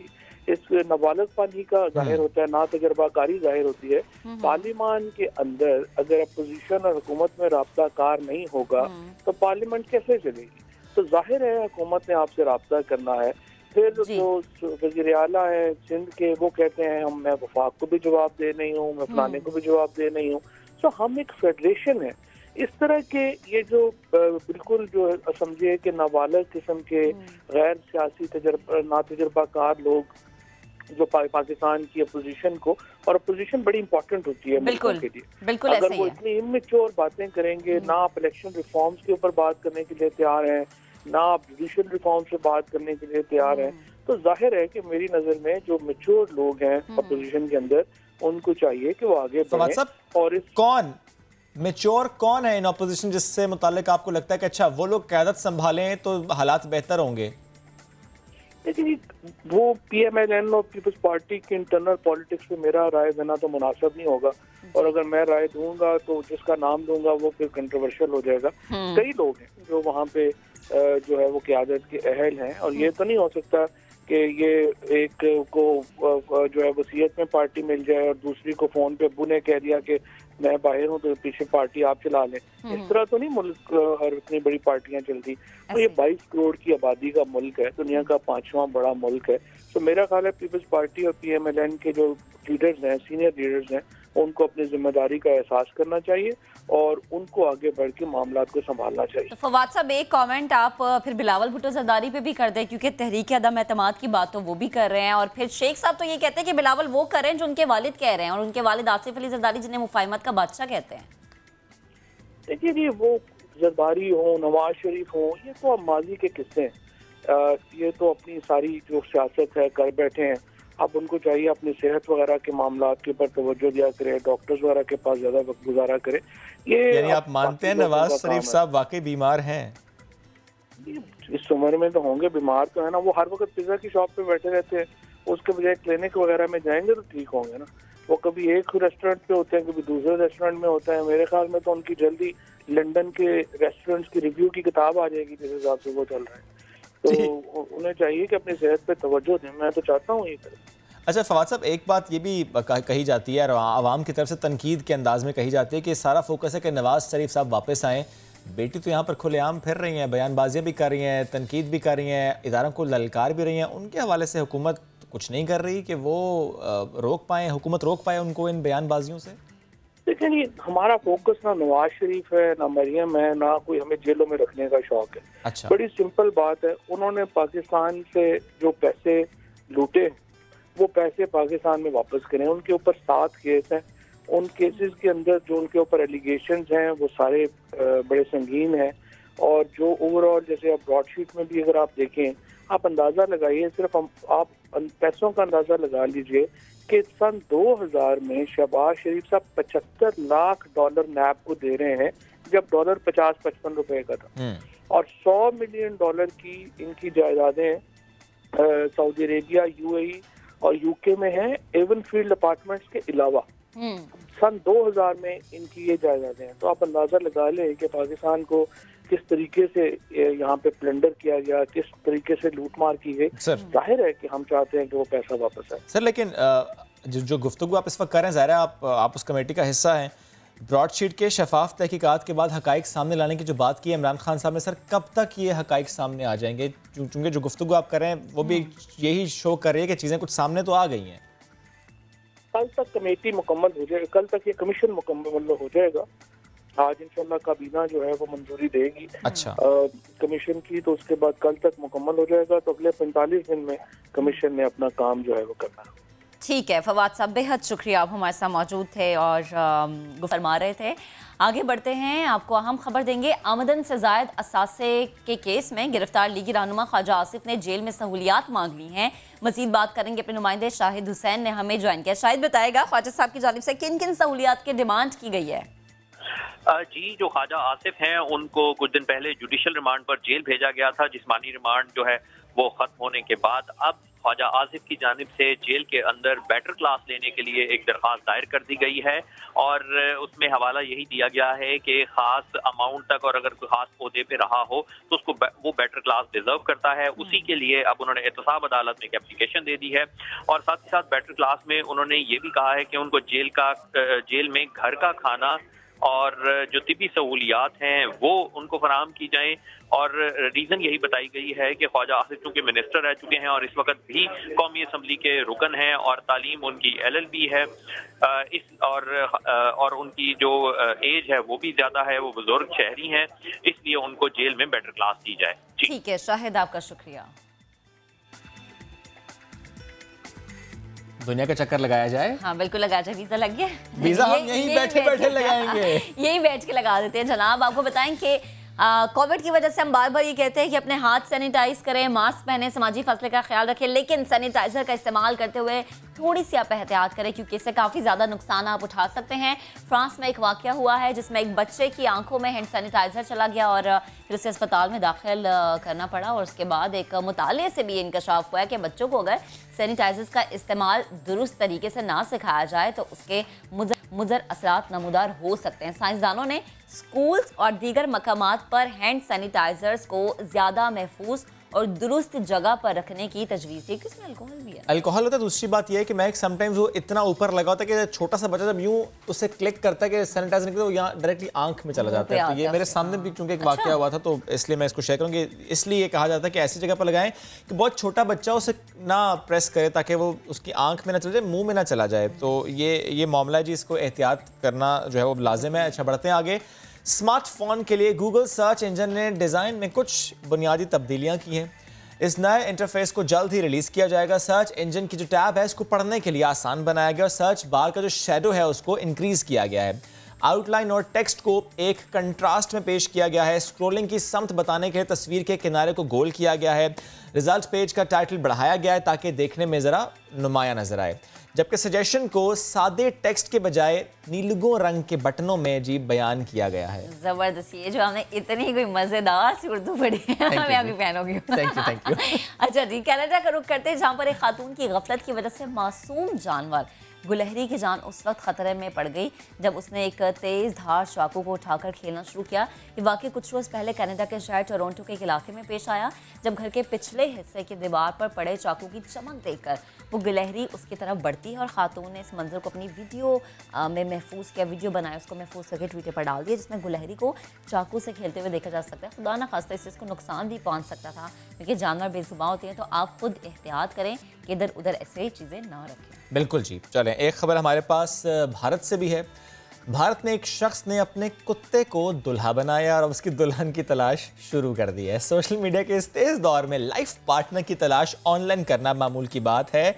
इस नाबालगपन ही का जाहिर होता है, ना तजर्बाकारी जाहिर होती है। पार्लियामान के अंदर अगर अपोजिशन और हुकूमत में राब्ता कार नहीं होगा तो पार्लियामेंट कैसे चलेगी? तो जाहिर है हुकूमत ने आपसे राब्ता करना है। फिर जो वज़ीर आला है सिंध के, वो कहते हैं मैं वफाक को भी जवाब दे नहीं हूँ, मैं फलाने को भी जवाब दे नहीं हूँ। तो हम एक फेडरेशन है। इस तरह के ये जो बिल्कुल जो समझिए कि नाबालिग किस्म के गैर सियासी ना तजर्बाकार लोग जो पाकिस्तान की अपोजिशन को, और अपोजिशन बड़ी इंपॉर्टेंट होती है मुल्कों के लिए, अगर वो इतनी इमेच्योर बातें करेंगे, ना आप इलेक्शन रिफॉर्म्स के ऊपर बात करने के लिए तैयार हैं, ना आप जुडिशियल रिफॉर्म से बात करने के लिए तैयार हैं, तो जाहिर है कि मेरी नजर में जो मैच्योर लोग हैं अपोजिशन के अंदर, उनको चाहिए कि वो आगे बढ़ें। और कौन मैच्योर कौन है इन अपोजिशन जिससे मुताल्लिक आपको लगता है कि अच्छा वो लोग क़यादत संभालें तो हालात बेहतर होंगे? लेकिन वो PMLN और पीपल्स पार्टी की इंटरनल पॉलिटिक्स पे मेरा राय देना तो मुनासिब नहीं होगा, और अगर मैं राय दूंगा तो जिसका नाम दूंगा वो फिर कंट्रोवर्शियल हो जाएगा। कई लोग हैं जो वहाँ पे जो है वो क़यादत के अहल हैं, और ये तो नहीं हो सकता कि ये एक को जो है वसीयत में पार्टी मिल जाए और दूसरी को फोन पे अब्बू ने कह दिया कि मैं बाहर हूँ तो पीछे पार्टी आप चला लें। इस तरह तो नहीं मुल्क हर इतनी बड़ी पार्टियां चलती। तो ये 22 करोड़ की आबादी का मुल्क है, दुनिया का 5वां बड़ा मुल्क है। तो मेरा ख्याल है पीपल्स पार्टी और PMLN के जो लीडर्स हैं, सीनियर लीडर्स हैं, उनको अपनी जिम्मेदारी का एहसास करना चाहिए और उनको आगे बढ़ के मामलात को संभालना चाहिए। तो फवाद साहब, एक कमेंट आप फिर बिलावल भुट्टो ज़रदारी पे भी कर दें, क्योंकि तहरीक अदम एतमाद की बात तो वो भी कर रहे हैं, और फिर शेख साहब तो ये कहते हैं कि बिलावल वो कर रहे हैं जो उनके वालिद कह रहे हैं, और उनके वालिद आसिफ अली ज़रदारी जिन्हें मुफाहिमत का बादशाह कहते हैं। देखिए जी, वो ज़रदारी हो, नवाज शरीफ हो, ये तो अब माजी के किस्से हैं। ये तो अपनी सारी जो सियासत है कर बैठे हैं। अब उनको चाहिए अपनी सेहत वगैरह के मामलात के ऊपर तवज्जो दिया करे, डॉक्टर्स वगैरह के पास ज्यादा वक्त गुजारा करे। ये यानी आप मानते हैं नवाज शरीफ साहब वाकई बीमार हैं? इस उम्र में तो होंगे, बीमार तो है ना। वो हर वक्त पिज्जा की शॉप पे बैठे रहते हैं, उसके बजाय क्लिनिक वगैरह में जाएंगे तो ठीक होंगे ना। वो कभी एक रेस्टोरेंट पे होते हैं, कभी दूसरे रेस्टोरेंट में होता है। मेरे ख्याल में तो उनकी जल्दी लंदन के रेस्टोरेंट्स की रिव्यू की किताब आ जाएगी जिस हिसाब से वो चल रहा है। तो उन्हें चाहिए कि अपनी सेहत पे तवज्जो दें। मैं तो चाहता हूँ ये करें। अच्छा फवाद साहब, एक बात ये भी कही जाती है और आवाम की तरफ से तनकीद के अंदाज में कही जाती है कि सारा फोकस है कि नवाज शरीफ साहब वापस आएँ। बेटी तो यहाँ पर खुलेआम फिर रही हैं, बयानबाजियाँ भी कर रही हैं, तनकीद भी कर रही हैं, इदारों को ललकार भी रही हैं। उनके हवाले से हुकूमत कुछ नहीं कर रही कि वो रोक पाएँ, हुकूमत रोक पाए उनको इन बयानबाजियों से? देखिए, हमारा फोकस ना नवाज शरीफ है, ना मरियम है, ना कोई हमें जेलों में रखने का शौक है। अच्छा। बड़ी सिंपल बात है, उन्होंने पाकिस्तान से जो पैसे लूटे वो पैसे पाकिस्तान में वापस करें। उनके ऊपर 7 केस हैं। उन केसेस के अंदर जो उनके ऊपर एलिगेशंस हैं वो सारे बड़े संगीन हैं, और जो ओवरऑल जैसे आप ब्रॉडशीट में भी अगर आप देखें, आप अंदाज़ा लगाइए, सिर्फ आप पैसों का अंदाज़ा लगा लीजिए कि सन 2000 में शहबाज शरीफ साहब $75 लाख नैब को दे रहे हैं, जब डॉलर 50-55 रुपए का था, और $100 मिलियन की इनकी जायदादें सऊदी अरेबिया, यूएई और यूके में हैं, एवनफील्ड अपार्टमेंट्स के अलावा। सन 2000 में इनकी ये जायदादें हैं। तो आप अंदाजा लगा लें कि पाकिस्तान को किस तरीके से यहाँ पे प्लंडर किया गया, किस तरीके से लूट मार की गई। जाहिर है कि हम चाहते हैं कि वो पैसा वापस आए। सर लेकिन जो गुफ्तगू आप इस वक्त कर रहे हैं, ज़ाहिर है आप उस कमेटी का हिस्सा हैं। ब्रॉडशीट के शफाफ तहकीकात के बाद हकाइक सामने लाने की जो बात की है इमरान खान साहब ने, सर कब तक ये हकाइक सामने आ जाएंगे? चूँकि जो गुफ्तगू आप कर रहे हैं वो भी यही शो कर रही है कि चीज़ें कुछ सामने तो आ गई हैं। कल तक कमेटी मुकम्मल हो जाएगी, कल तक ये कमीशन मुकम्मल हो जाएगा। आज इंशाल्लाह काबीना जो है वो मंजूरी देगी कमीशन की, तो उसके बाद कल तक मुकम्मल हो जाएगा। तो अगले 45 दिन में कमीशन ने अपना काम जो है वो करना है। ठीक है फवाद साहब, बेहद शुक्रिया, आप हमारे साथ मौजूद थे और फरमा रहे थे। आगे बढ़ते हैं, आपको अहम खबर देंगे। आमदन से जायद असासे के केस में गिरफ्तार लीगी रहनुमा ख्वाजा आसिफ ने जेल में सहूलियात मांग ली हैं। मजीद बात करेंगे अपने नुमाइंदे शाहिद हुसैन ने हमें ज्वाइन किया। शाहिद बताएगा ख्वाजा साहब की जानिब से किन किन सहूलियात की डिमांड की गई है? जी, जो ख्वाजा आसिफ हैं उनको कुछ दिन पहले जुडिशल रिमांड पर जेल भेजा गया था। जिस्मानी रिमांड जो है वो खत्म होने के बाद अब ख्वाजा आसिफ की जानिब से जेल के अंदर बेटर क्लास लेने के लिए एक दरख्वास्त दायर कर दी गई है, और उसमें हवाला यही दिया गया है कि खास अमाउंट तक और अगर कोई खास ओहदे पे रहा हो तो उसको वो बेटर क्लास डिजर्व करता है। उसी के लिए अब उन्होंने एहतसाब अदालत में एक एप्लीकेशन दे दी है, और साथ ही साथ बेटर क्लास में उन्होंने ये भी कहा है कि उनको जेल में घर का खाना और जो तिबी सहूलियात हैं वो उनको फराहम की जाएं। और रीज़न यही बताई गई है कि ख्वाजा आसिफ चूँकि मिनिस्टर रह चुके हैं और इस वक्त भी कौमी असम्बली के रुकन हैं और तालीम उनकी LLB है, और उनकी जो एज है वो भी ज़्यादा है, वो बुजुर्ग शहरी हैं, इसलिए उनको जेल में बेटर क्लास दी जाए। ठीक है शाहिद, आपका शुक्रिया। दुनिया का चक्कर लगाया जाए। हाँ बिल्कुल लगाया जाए। वीजा लग गया? वीजा हम यहीं बैठे बैठे लगाएंगे। यहीं बैठ के लगा देते हैं जनाब। आपको बताएं कि कोविड की वजह से हम बार बार ये कहते हैं कि अपने हाथ सैनिटाइज करें, मास्क पहने, समाजी फासले का ख्याल रखें, लेकिन सैनिटाइजर का इस्तेमाल करते हुए थोड़ी सी आप एहतियात करें क्योंकि इससे काफ़ी ज़्यादा नुकसान आप उठा सकते हैं। फ्रांस में एक वाक़या हुआ है जिसमें एक बच्चे की आंखों में हैंड सैनिटाइजर चला गया और फिर उसे अस्पताल में दाखिल करना पड़ा, और उसके बाद एक मुताले से भी इंकशाफ हुआ है कि बच्चों को अगर सैनिटाइजर्स का इस्तेमाल दुरुस्त तरीके से ना सिखाया जाए तो उसके मुज़र असरात नमूदार हो सकते हैं। साइंसदानों ने स्कूल्स और दीगर मकामात पर हैंड सैनिटाइजर्स को ज़्यादा महफूज और दुरुस्त जगह पर रखने की तजवीज़ है। किसमें अल्कोहल भी है? अल्कोहल होता है। दूसरी बात यह है कि मैं समटाइम्स वो इतना ऊपर लगा होता है कि छोटा सा बच्चा जब यूं उसे क्लिक करता है कि सैनिटाइजर निकले तो यहाँ डायरेक्टली आंख में चला जाता है। तो ये मेरे सामने भी चूंकि एक वाकया हुआ था तो इसलिए मैं इसको शेयर करूँगी। इसलिए ये कहा जाता है कि ऐसी जगह पर लगाएं कि बहुत छोटा बच्चा उसे ना प्रेस करे ताकि वो उसकी आंख में ना चला जाए, मुँह में ना चला जाए। तो ये मामला है जी, इसको एहतियात करना जो है वो लाजिम है। अच्छा बढ़ते हैं आगे। स्मार्टफोन के लिए गूगल सर्च इंजन ने डिज़ाइन में कुछ बुनियादी तब्दीलियाँ की हैं। इस नए इंटरफेस को जल्द ही रिलीज़ किया जाएगा। सर्च इंजन की जो टैब है इसको पढ़ने के लिए आसान बनाया गया और सर्च बार का जो शेडो है उसको इंक्रीज़ किया गया है। आउटलाइन और टेक्स्ट को एक कंट्रास्ट में पेश किया गया है। स्क्रोलिंग की समत बताने के लिए तस्वीर के किनारे को गोल किया गया है। रिजल्ट पेज का टाइटल बढ़ाया गया है ताकि देखने में ज़रा नुमाया नजर आए, जबकि सजेशन को सादे टेक्स्ट के बजाय नीलगो रंग के बटनों में जी बयान किया गया है। जबरदस्त, ये जो हमने इतनी कोई मजेदार सी उर्दू पढ़ी है मैं आपकी फैन हो गई। Thank you. अच्छा जी, कनाडा का रुख करते हैं जहाँ पर एक खातून की गफलत की वजह से मासूम जानवर गुलहरी की जान उस वक्त खतरे में पड़ गई जब उसने एक तेज धार चाकू को उठाकर खेलना शुरू किया। ये वाकई कुछ रोज़ पहले कनाडा के शहर टोरंटो के एक इलाके में पेश आया जब घर के पिछले हिस्से की दीवार पर पड़े चाकू की चमक देखकर वो गिलहरी उसकी तरफ बढ़ती है और खातून ने इस मंजर को अपनी वीडियो में महफूज किया। वीडियो बनाया, उसको महफूज करके ट्विटर पर डाल दिया जिसमें गुलहरी को चाकू से खेलते हुए देखा जा सकता है। खुदा ना खास्ता इससे इसको नुकसान भी पहुँच सकता था क्योंकि जानवर बेजुबान होते हैं, तो आप खुद एहतियात करें कि इधर उधर ऐसे चीज़ें ना रखें। बिल्कुल जी। चलें एक खबर हमारे पास भारत से भी है। भारत में एक शख्स ने अपने कुत्ते को दुल्हा बनाया और उसकी दुल्हन की तलाश शुरू कर दी है। सोशल मीडिया के इस तेज दौर में लाइफ पार्टनर की तलाश ऑनलाइन करना मामूल की बात है।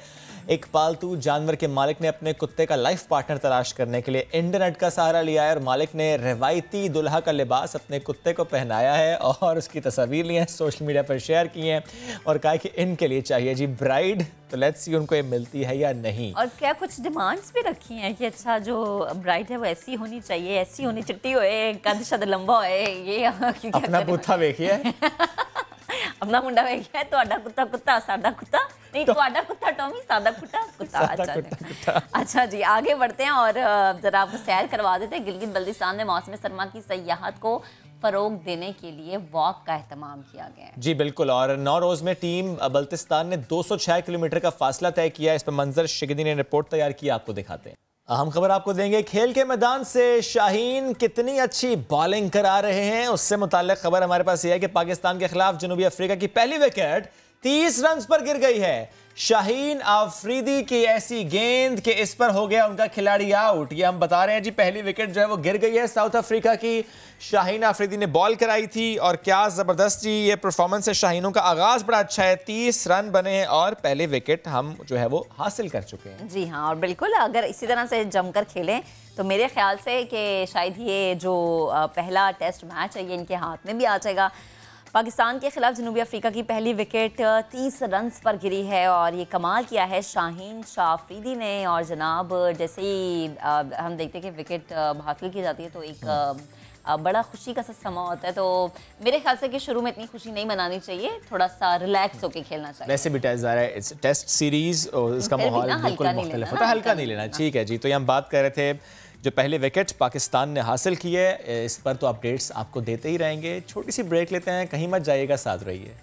एक पालतू जानवर के मालिक ने अपने कुत्ते का लाइफ पार्टनर तलाश करने के लिए इंटरनेट का सहारा लिया है और मालिक ने रवायती दुल्हा का लिबास अपने कुत्ते को पहनाया है और उसकी तस्वीर ली है, सोशल मीडिया पर शेयर की हैं और कहा कि इनके लिए चाहिए जी ब्राइड, तो लेट्स सी उनको ये मिलती है या नहीं। और क्या कुछ डिमांड्स भी रखी हैं कि अच्छा जो ब्राइड है वो ऐसी होनी चाहिए, ऐसी होनी, चिट्टी होए, कद शद लंबा होए, ये अपना बूथा देखिए अपना मुंडा वेखिया, ਤੁਹਾਡਾ कुत्ता कुत्ता सादा कुत्ता नहीं, ਤੁਹਾਡਾ कुत्ता टॉमी सादा कुत्ता कुत्ता। अच्छा जी, आगे बढ़ते हैं और जरा आपको सैर करवा देते हैं। गिलगित बल्तिस्तान में मौसम सरमा की सयाहत को फरोग देने के लिए वॉक का एहतमाम किया गया है। जी बिल्कुल, और 9 रोज में टीम बल्तिस्तान ने 206 किलोमीटर का फासला तय किया। इस पर मंजर शिगदी ने रिपोर्ट तैयार की, आपको दिखाते हैं। अहम खबर आपको देंगे, खेल के मैदान से शाहीन कितनी अच्छी बॉलिंग करा रहे हैं उससे मुताल्लिक खबर हमारे पास यह है कि पाकिस्तान के खिलाफ जनूबी अफ्रीका की पहली विकेट 30 रन पर गिर गई है। शाहीन आफरीदी की ऐसी गेंद कि इस पर हो गया उनका खिलाड़ी आउट। ये हम बता रहे हैं जी, पहली विकेट जो है वो गिर गई है साउथ अफ्रीका की। शाहीन आफरीदी ने बॉल कराई थी और क्या ज़बरदस्त जी ये परफॉर्मेंस है। शाहीनों का आगाज़ बड़ा अच्छा है, 30 रन बने हैं और पहले विकेट हम जो है वो हासिल कर चुके हैं। जी हाँ, और बिल्कुल अगर इसी तरह से जमकर खेलें तो मेरे ख्याल से कि शायद ये जो पहला टेस्ट मैच है ये इनके हाथ में भी आ जाएगा। पाकिस्तान के खिलाफ जनूबी अफ्रीका की पहली विकेट 30 रन पर गिरी है और ये कमाल किया है शाहीन आफरीदी ने। और जनाब जैसे ही हम देखते हैं कि विकेट हासिल की जाती है तो एक बड़ा खुशी का समा होता है। तो मेरे ख्याल से कि शुरू में इतनी खुशी नहीं मनानी चाहिए, थोड़ा सा रिलैक्स होकर खेलना चाहिए। वैसे भी टेस्ट सीरीज और इसका माहौल बिल्कुल मुख्तलिफ होता है, हल्का नहीं लेना। ठीक है जी, तो ये हम बात कर रहे थे जो पहले विकेट पाकिस्तान ने हासिल की है, इस पर तो अपडेट्स आपको देते ही रहेंगे। छोटी सी ब्रेक लेते हैं, कहीं मत जाइएगा, साथ रहिए।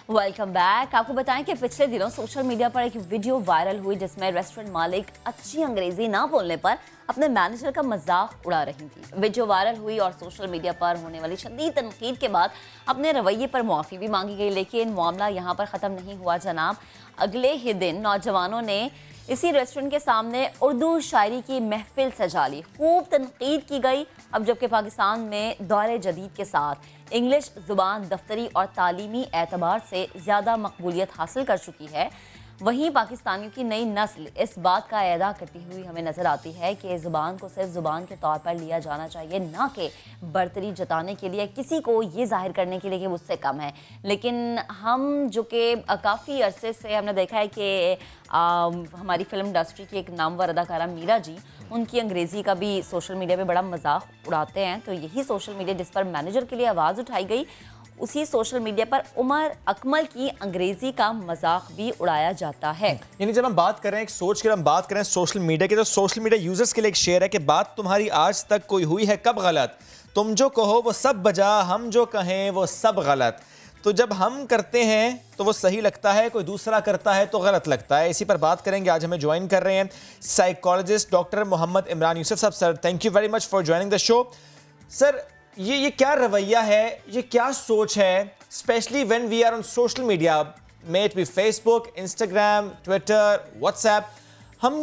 Welcome back. आपको बताएं कि पिछले दिनों सोशल मीडिया पर एक वीडियो वायरल हुई जिसमें रेस्टोरेंट मालिक अच्छी अंग्रेजी ना बोलने पर अपने मैनेजर का मजाक उड़ा रही थी। वीडियो वायरल हुई और सोशल मीडिया पर होने वाली शदीद तनकीद के बाद अपने रवैये पर मुआफ़ी भी मांगी गई। लेकिन मामला यहाँ पर ख़त्म नहीं हुआ जनाब। अगले ही दिन नौजवानों ने इसी रेस्टोरेंट के सामने उर्दू शायरी की महफिल सजा ली। खूब तनकीद की गई। अब जबकि पाकिस्तान में दौरे जदीद के साथ इंग्लिश ज़ुबान दफ्तरी और तालीमी एतबार से ज़्यादा मकबूलियत हासिल कर चुकी है, वहीं पाकिस्तानियों की नई नस्ल इस बात का अदा करती हुई हमें नज़र आती है कि ज़ुबान को सिर्फ ज़ुबान के तौर पर लिया जाना चाहिए, ना कि बर्तरी जताने के लिए, किसी को ये जाहिर करने के लिए कि मुझसे कम है। लेकिन हम जो कि काफ़ी अरसे से हमने देखा है कि हमारी फिल्म इंडस्ट्री की एक नामवर अदाकारा मीरा जी, उनकी अंग्रेज़ी का भी सोशल मीडिया पे बड़ा मजाक उड़ाते हैं। तो यही सोशल मीडिया जिस पर मैनेजर के लिए आवाज़ उठाई गई, उसी सोशल मीडिया पर उमर अकमल की अंग्रेजी का मजाक भी उड़ाया जाता है। यानी जब हम बात कर रहे हैं, एक सोच कर हम बात कर रहे हैं सोशल मीडिया की, तो सोशल मीडिया यूजर्स के लिए एक शेयर है कि बात तुम्हारी आज तक कोई हुई है कब गलत, तुम जो कहो वो सब बजा, हम जो कहें वो सब गलत। तो जब हम करते हैं तो वो सही लगता है, कोई दूसरा करता है तो गलत लगता है। इसी पर बात करेंगे। आज हमें ज्वाइन कर रहे हैं साइकोलॉजिस्ट डॉक्टर मोहम्मद इमरान यूसुफ साहब। Sir thank you very much for joining the show. Sir ये क्या रवैया है, ये क्या सोच है, specially when we are on social media, may it be Facebook, Instagram, Twitter, WhatsApp, हम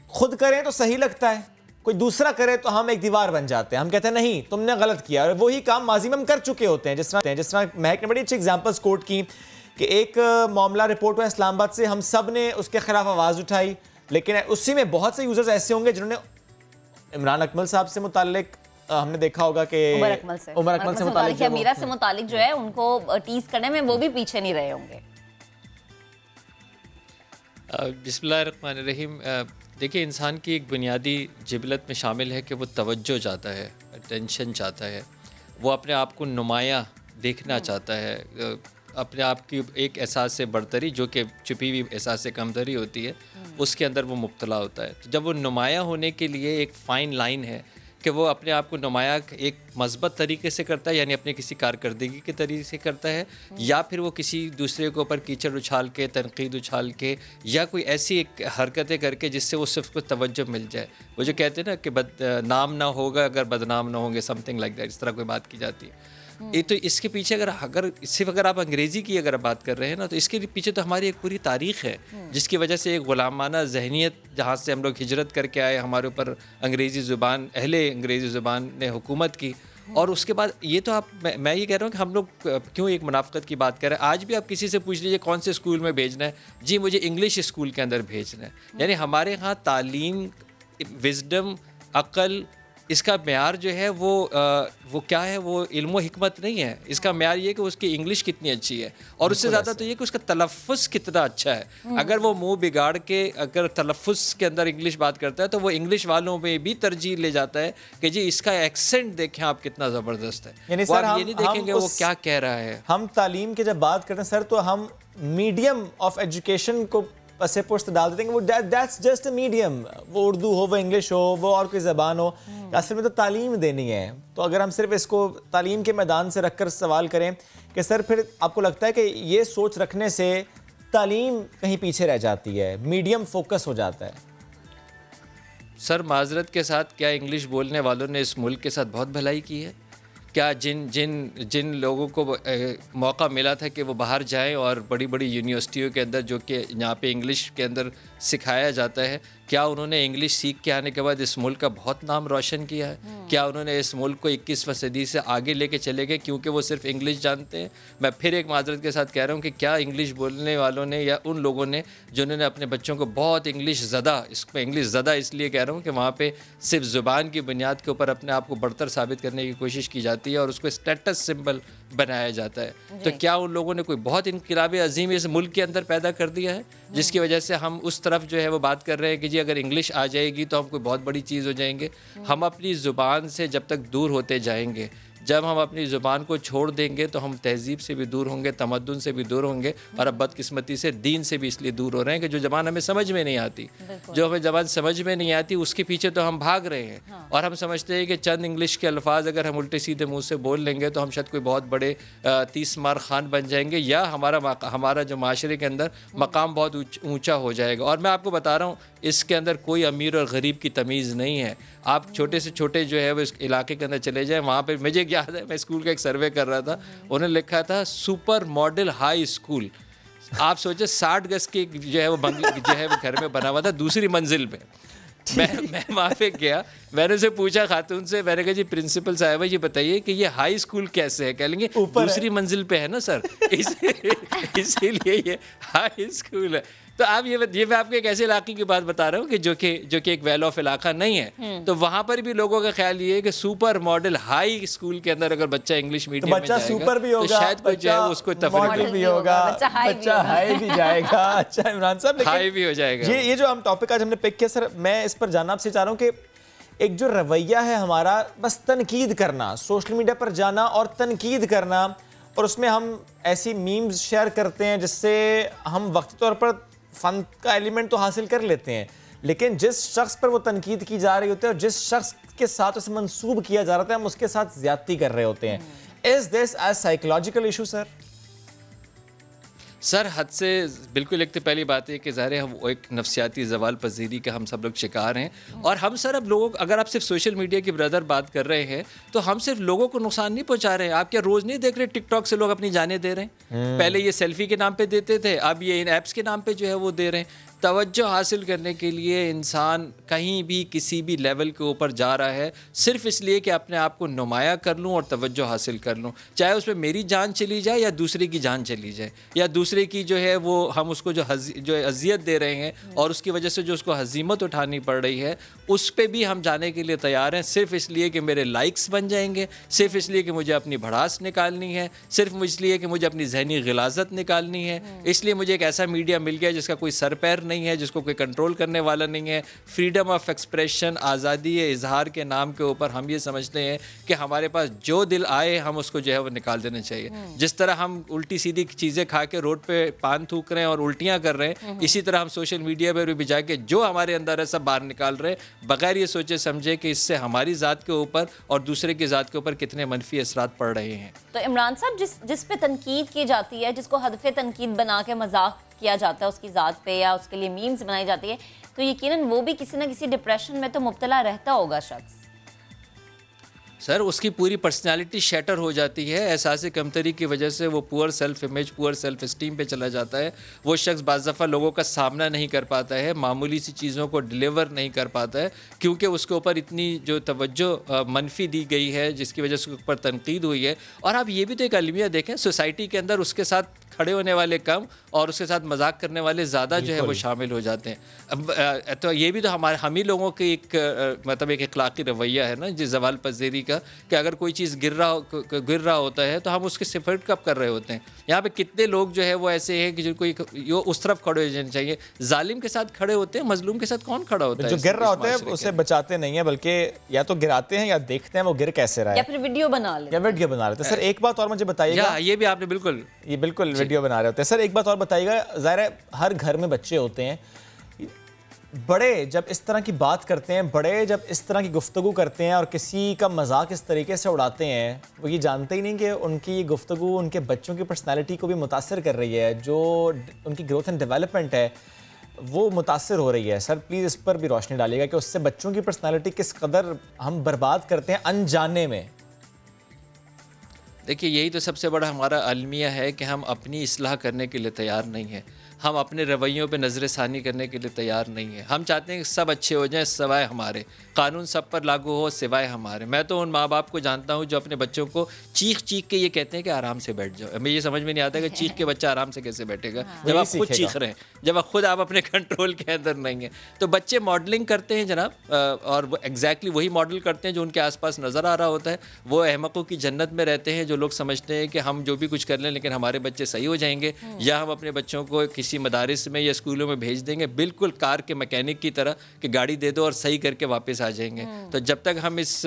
खुद करें तो सही लगता है, कोई दूसरा करे तो हम एक दीवार बन जाते हैं, हम कहते हैं नहीं तुमने गलत किया। और वही काम माजी में हम कर चुके होते हैं। जिस तरह महक ने बड़ी अच्छी एग्जांपल्स कोट की कि एक मामला रिपोर्ट हुआ इस्लामाबाद से, हम सब ने उसके खिलाफ आवाज़ उठाई, लेकिन उसी में बहुत से यूजर्स ऐसे होंगे जिन्होंने इमरान अकमल साहब से मुताल्लिक हमने देखा होगा कि उमर अकमल से मुताल्लिक या मीरा से मुताल्लिक जो है उनको टीज करने में वो भी पीछे नहीं रहे होंगे। बिस्मिल्लाहिर्रहमानिर्रहीम। देखिए, इंसान की एक बुनियादी जिबलत में शामिल है कि वो तवज्जो चाहता है, अटेंशन चाहता है, वो अपने आप को नुमाया देखना चाहता है, अपने आप की एक एहसास से बढ़तरी जो कि छुपी हुई एहसास से कमतरी होती है उसके अंदर वो मुब्तला होता है। तो जब वो नुमाया होने के लिए एक फ़ाइन लाइन है कि वो अपने आप को नुमाया एक मस्बत तरीके से करता है, यानी अपने किसी कारकर्दगी के तरीके से करता है, या फिर वो किसी दूसरे के ऊपर कीचड़ उछाल के, तनकीद उछाल के, या कोई ऐसी एक हरकतें करके जिससे वो सिर्फ को तवज्जो मिल जाए। वो जो कहते हैं ना कि नाम ना होगा अगर बदनाम ना होंगे, समथिंग लाइक दैट, इस तरह कोई बात की जाती है। ये तो इसके पीछे अगर सिर्फ अगर आप अंग्रेज़ी की अगर बात कर रहे हैं ना, तो इसके पीछे तो हमारी एक पूरी तारीख़ है जिसकी वजह से एक ग़ुलामाना जहनीत जहाँ से हम लोग हिजरत करके आए, हमारे ऊपर अंग्रेज़ी ज़ुबान अहले अंग्रेज़ी ज़ुबान ने हुकूमत की। और उसके बाद ये तो मैं ये कह रहा हूँ कि हम लोग क्यों एक मुनाफ़क़त की बात कर रहे हैं। आज भी आप किसी से पूछ लीजिए कौन से स्कूल में भेजना है, जी मुझे इंग्लिश स्कूल के अंदर भेजना है। यानी हमारे यहाँ तालीम, विज़डम, अक़ल, इसका म्यार जो है वो क्या है, वो इल्म व हिकमत नहीं है। इसका म्यार ये कि उसकी इंग्लिश कितनी अच्छी है, और उससे ज़्यादा तो ये कि उसका तलफ़्फ़ुज़ कितना अच्छा है। अगर वो मुंह बिगाड़ के अगर तलफ़्फ़ुज़ के अंदर इंग्लिश बात करता है तो वो इंग्लिश वालों में भी तरजीह ले जाता है कि जी इसका एक्सेंट देखें आप कितना ज़बरदस्त है। यानी सर आप ये नहीं देखेंगे वो क्या कह रहा है। हम तालीम की जब बात करते हैं सर, तो हम मीडियम ऑफ एजुकेशन को पसे पुश्त डाल देते हैं, वो दैट्स जस्ट अ मीडियम, वो उर्दू हो, वो इंग्लिश हो, वो और कोई ज़बान हो, असल में तो तालीम देनी है। तो अगर हम सिर्फ इसको तालीम के मैदान से रखकर सवाल करें कि सर फिर आपको लगता है कि ये सोच रखने से तालीम कहीं पीछे रह जाती है, मीडियम फोकस हो जाता है? सर माजरत के साथ, क्या इंग्लिश बोलने वालों ने इस मुल्क के साथ बहुत भलाई की है? क्या जिन लोगों को मौका मिला था कि वो बाहर जाएं और बड़ी बड़ी यूनिवर्सिटियों के अंदर जो कि यहाँ पे इंग्लिश के अंदर सिखाया जाता है, क्या उन्होंने इंग्लिश सीख के आने के बाद इस मुल्क का बहुत नाम रोशन किया है? क्या उन्होंने इस मुल्क को 21वीं सदी से आगे लेके चले गए क्योंकि वो सिर्फ इंग्लिश जानते हैं? मैं फिर एक माजरत के साथ कह रहा हूँ कि क्या इंग्लिश बोलने वालों ने या उन लोगों ने जिन्होंने अपने बच्चों को बहुत इंग्लिश ज़दा इसलिए कह रहा हूँ कि वहाँ पर सिर्फ ज़ुबान की बुनियाद के ऊपर अपने आप को बढ़तर साबित करने की कोशिश की जाती है और उसको स्टेटस सिंबल बनाया जाता है, तो क्या उन लोगों ने कोई बहुत इनकलाब अजीम इस मुल्क के अंदर पैदा कर दिया है जिसकी वजह से हम उस तरफ जो है वो बात कर रहे हैं कि जी अगर इंग्लिश आ जाएगी तो हम कोई बहुत बड़ी चीज़ हो जाएंगे? हम अपनी ज़ुबान से जब तक दूर होते जाएंगे, जब हम अपनी ज़ुबान को छोड़ देंगे तो हम तहज़ीब से भी दूर होंगे, तमद्दुन से भी दूर होंगे, और अब बदकिस्मती से दीन से भी इसलिए दूर हो रहे हैं कि जो ज़बान हमें समझ में नहीं आती, जो हमें ज़बान समझ में नहीं आती उसके पीछे तो हम भाग रहे हैं। हाँ। और हम समझते हैं कि चंद इंग्लिश के अल्फाज अगर हम उल्टे सीधे मुँह से बोल लेंगे तो हम शायद कोई बहुत बड़े 30 मार खान बन जाएंगे, या हमारा जो माशरे के अंदर मकाम बहुत ऊँचा हो जाएगा। और मैं आपको बता रहा हूँ इसके अंदर कोई अमीर और गरीब की तमीज़ नहीं है। आप छोटे से छोटे जो है वो इस इलाके के अंदर चले जाएं, वहाँ पे मुझे याद है मैं स्कूल का एक सर्वे कर रहा था, उन्होंने लिखा था सुपर मॉडल हाई स्कूल। आप सोचे 60 गज के जो है वो घर में बना हुआ था दूसरी मंजिल पे। मैं वहाँ पे गया, मैंने उसे पूछा खातून से, मैंने कहा जी प्रिंसिपल साहब ये बताइए कि ये हाई स्कूल कैसे है? कह लेंगे दूसरी मंजिल पे है ना सर, इसीलिए ये हाई स्कूल है। तो आप ये मैं आपको एक ऐसे इलाके की बात बता रहा हूँ कि जो कि एक वेल ऑफ इलाका नहीं है, तो वहाँ पर भी लोगों का ख्याल ये है कि सुपर मॉडल हाई स्कूल के अंदर अगर बच्चा इंग्लिश मीडियम में जाएगा सुपर भी होगा, तो शायद कोई जो है उसको तफरीक भी होगा, बच्चा हाई भी जाएगा। अच्छा इमरान साहब, हाई भी हो जाएगा। ये जो हम टॉपिक आज हमने पिक किया सर, मैं इस पर जानना आपसे चाह रहा हूँ कि एक जो रवैया है हमारा, बस तनकीद करना, सोशल मीडिया पर जाना और तनकीद करना, और उसमें हम ऐसी मीम्स शेयर करते हैं जिससे हम वक्ती तौर पर फन का एलिमेंट तो हासिल कर लेते हैं, लेकिन जिस शख्स पर वो तनकीद की जा रही होती है और जिस शख्स के साथ उसे मंसूब किया जा रहा है हम उसके साथ ज्यादती कर रहे होते हैं। Is this a psychological issue sir? Sir हद से बिल्कुल। एक तो पहली बात है कि ज़ाहिर है हम एक नफसियाती ज़वाल पजीरी का हम सब लोग शिकार हैं, और हम सर अब लोगों, अगर आप सिर्फ सोशल मीडिया की ब्रदर बात कर रहे हैं तो हम सिर्फ लोगों को नुकसान नहीं पहुंचा रहे हैं। आप क्या रोज़ नहीं देख रहे टिकटॉक से लोग अपनी जानें दे रहे हैं? पहले ये सेल्फी के नाम पे देते थे, अब ये इन ऐप्स के नाम पे जो है वो दे रहे हैं। तवज्जो हासिल करने के लिए इंसान कहीं भी किसी भी लेवल के ऊपर जा रहा है सिर्फ इसलिए कि अपने आप को नुमाया कर लूँ और तवज्जो हासिल कर लूँ, चाहे उसमें मेरी जान चली जाए या दूसरे की जान चली जाए, या दूसरे की जो है वो हम उसको जो अजियत दे रहे हैं और उसकी वजह से जो उसको हजीमत उठानी पड़ रही है उस पर भी हम जाने के लिए तैयार हैं, सिर्फ इसलिए कि मेरे लाइक्स बन जाएंगे, सिर्फ इसलिए कि मुझे अपनी भड़ास निकालनी है, सिर्फ इसलिए कि मुझे अपनी जहनी गिलाजत निकालनी है, इसलिए मुझे एक ऐसा मीडिया मिल गया जिसका कोई सर पैर नहीं है, जिसको कोई कंट्रोल करने वाला नहीं है। फ्रीडम ऑफ एक्सप्रेशन, आज़ादी इजहार के नाम के ऊपर हम ये समझते हैं कि हमारे पास जो दिल आए हम उसको जो है वो निकाल देना चाहिए। जिस तरह हम उल्टी सीधी चीज़ें खा के रोड पे पान थूक रहे हैं और उल्टियाँ कर रहे हैं, इसी तरह हम सोशल मीडिया पर भी जाके जो हमारे अंदर है सब बाहर निकाल रहे हैं बगैर ये सोचे समझे कि इससे हमारी ज़ात के ऊपर और दूसरे की ज़ात के ऊपर कितने मनफी असरात पड़ रहे हैं। तो इमरान साहब, जिस पे तनकीद की जाती है, जिसको हदफे तनकीद बना के मजाक किया जाता है उसकी ज़ात पे या उसके लिए मीम्स बनाई जाती है, तो यकीनन वो भी किसी ना किसी डिप्रेशन में तो मुब्तला रहता होगा शख्स। सर उसकी पूरी पर्सनालिटी शैटर हो जाती है। एहसास कमतरी की वजह से वो poor self image, poor self esteem पे चला जाता है। वो शख्स बाज़ दफ़ा लोगों का सामना नहीं कर पाता है, मामूली सी चीज़ों को डिलीवर नहीं कर पाता है, क्योंकि उसके ऊपर इतनी जो तवज्जो मनफी दी गई है, जिसकी वजह से उसके ऊपर तनकीद हुई है। और आप ये भी तो एक अलमिया देखें, सोसाइटी के अंदर उसके साथ खड़े होने वाले कम और उसके साथ मजाक करने वाले ज़्यादा जो है वो शामिल हो जाते हैं। अब तो ये भी तो हम ही लोगों के एक मतलब एक अखलाकी रवैया है ना, जिस जवाल पजीरी का, कि अगर कोई चीज़ गिर रहा होता है तो हम उसके सिफर कब कर रहे होते हैं। यहाँ पे कितने लोग जो है वो ऐसे हैं कि जिनको उस तरफ खड़े हो जाने चाहिए, जालिम के साथ खड़े होते हैं, मजलूम के साथ कौन खड़ा होता है? जो गिर रहा होता है उसे बचाते नहीं है, बल्कि या तो गिराते हैं या देखते हैं वो गिर कैसे रहा है, या फिर वीडियो बना लेते हैं। सर एक बात और मुझे बताइएगा, ये भी आपने बिल्कुल वीडियो बना रहे होते हैं। सर एक बात और बताइएगा, ज़ाहिर है हर घर में बच्चे होते हैं, बड़े जब इस तरह की बात करते हैं, बड़े जब इस तरह की गुफ्तगू करते हैं और किसी का मजाक इस तरीके से उड़ाते हैं, वो ये जानते ही नहीं कि उनकी ये गुफ्तगू उनके बच्चों की पर्सनैलिटी को भी मुतासर कर रही है, जो उनकी ग्रोथ एंड डेवलपमेंट है वो मुतासर हो रही है। सर प्लीज़ इस पर भी रोशनी डालिएगा कि उससे बच्चों की पर्सनैलिटी किस कदर हम बर्बाद करते हैं अनजाने में। देखिए यही तो सबसे बड़ा हमारा अलमिया है कि हम अपनी इस्लाह करने के लिए तैयार नहीं हैं, हम अपने रवैयों पे नज़र षानी करने के लिए तैयार नहीं है। हम चाहते हैं कि सब अच्छे हो जाएं सिवाय हमारे, कानून सब पर लागू हो सिवाय हमारे। मैं तो उन माँ बाप को जानता हूँ जो अपने बच्चों को चीख के ये कहते हैं कि आराम से बैठ जाओ। हमें ये समझ में नहीं आता कि चीख के बच्चा आराम से कैसे बैठेगा जब आप खुद चीख रहे हैं, जब आप खुद आप अपने कंट्रोल के अंदर नहीं हैं। तो बच्चे मॉडलिंग करते हैं जनाब, और वो एग्जैक्टली वही मॉडल करते हैं जो उनके आसपास नज़र आ रहा होता है। वो अहमकों की जन्नत में रहते हैं जो लोग समझते हैं कि हम जो भी कुछ कर लें लेकिन हमारे बच्चे सही हो जाएंगे, या हम अपने बच्चों को किसी मदारिस में या स्कूलों में भेज देंगे बिल्कुल कार के मैकेनिक की तरह कि गाड़ी दे दो और सही करके वापस आ जाएंगे। तो जब तक हम इस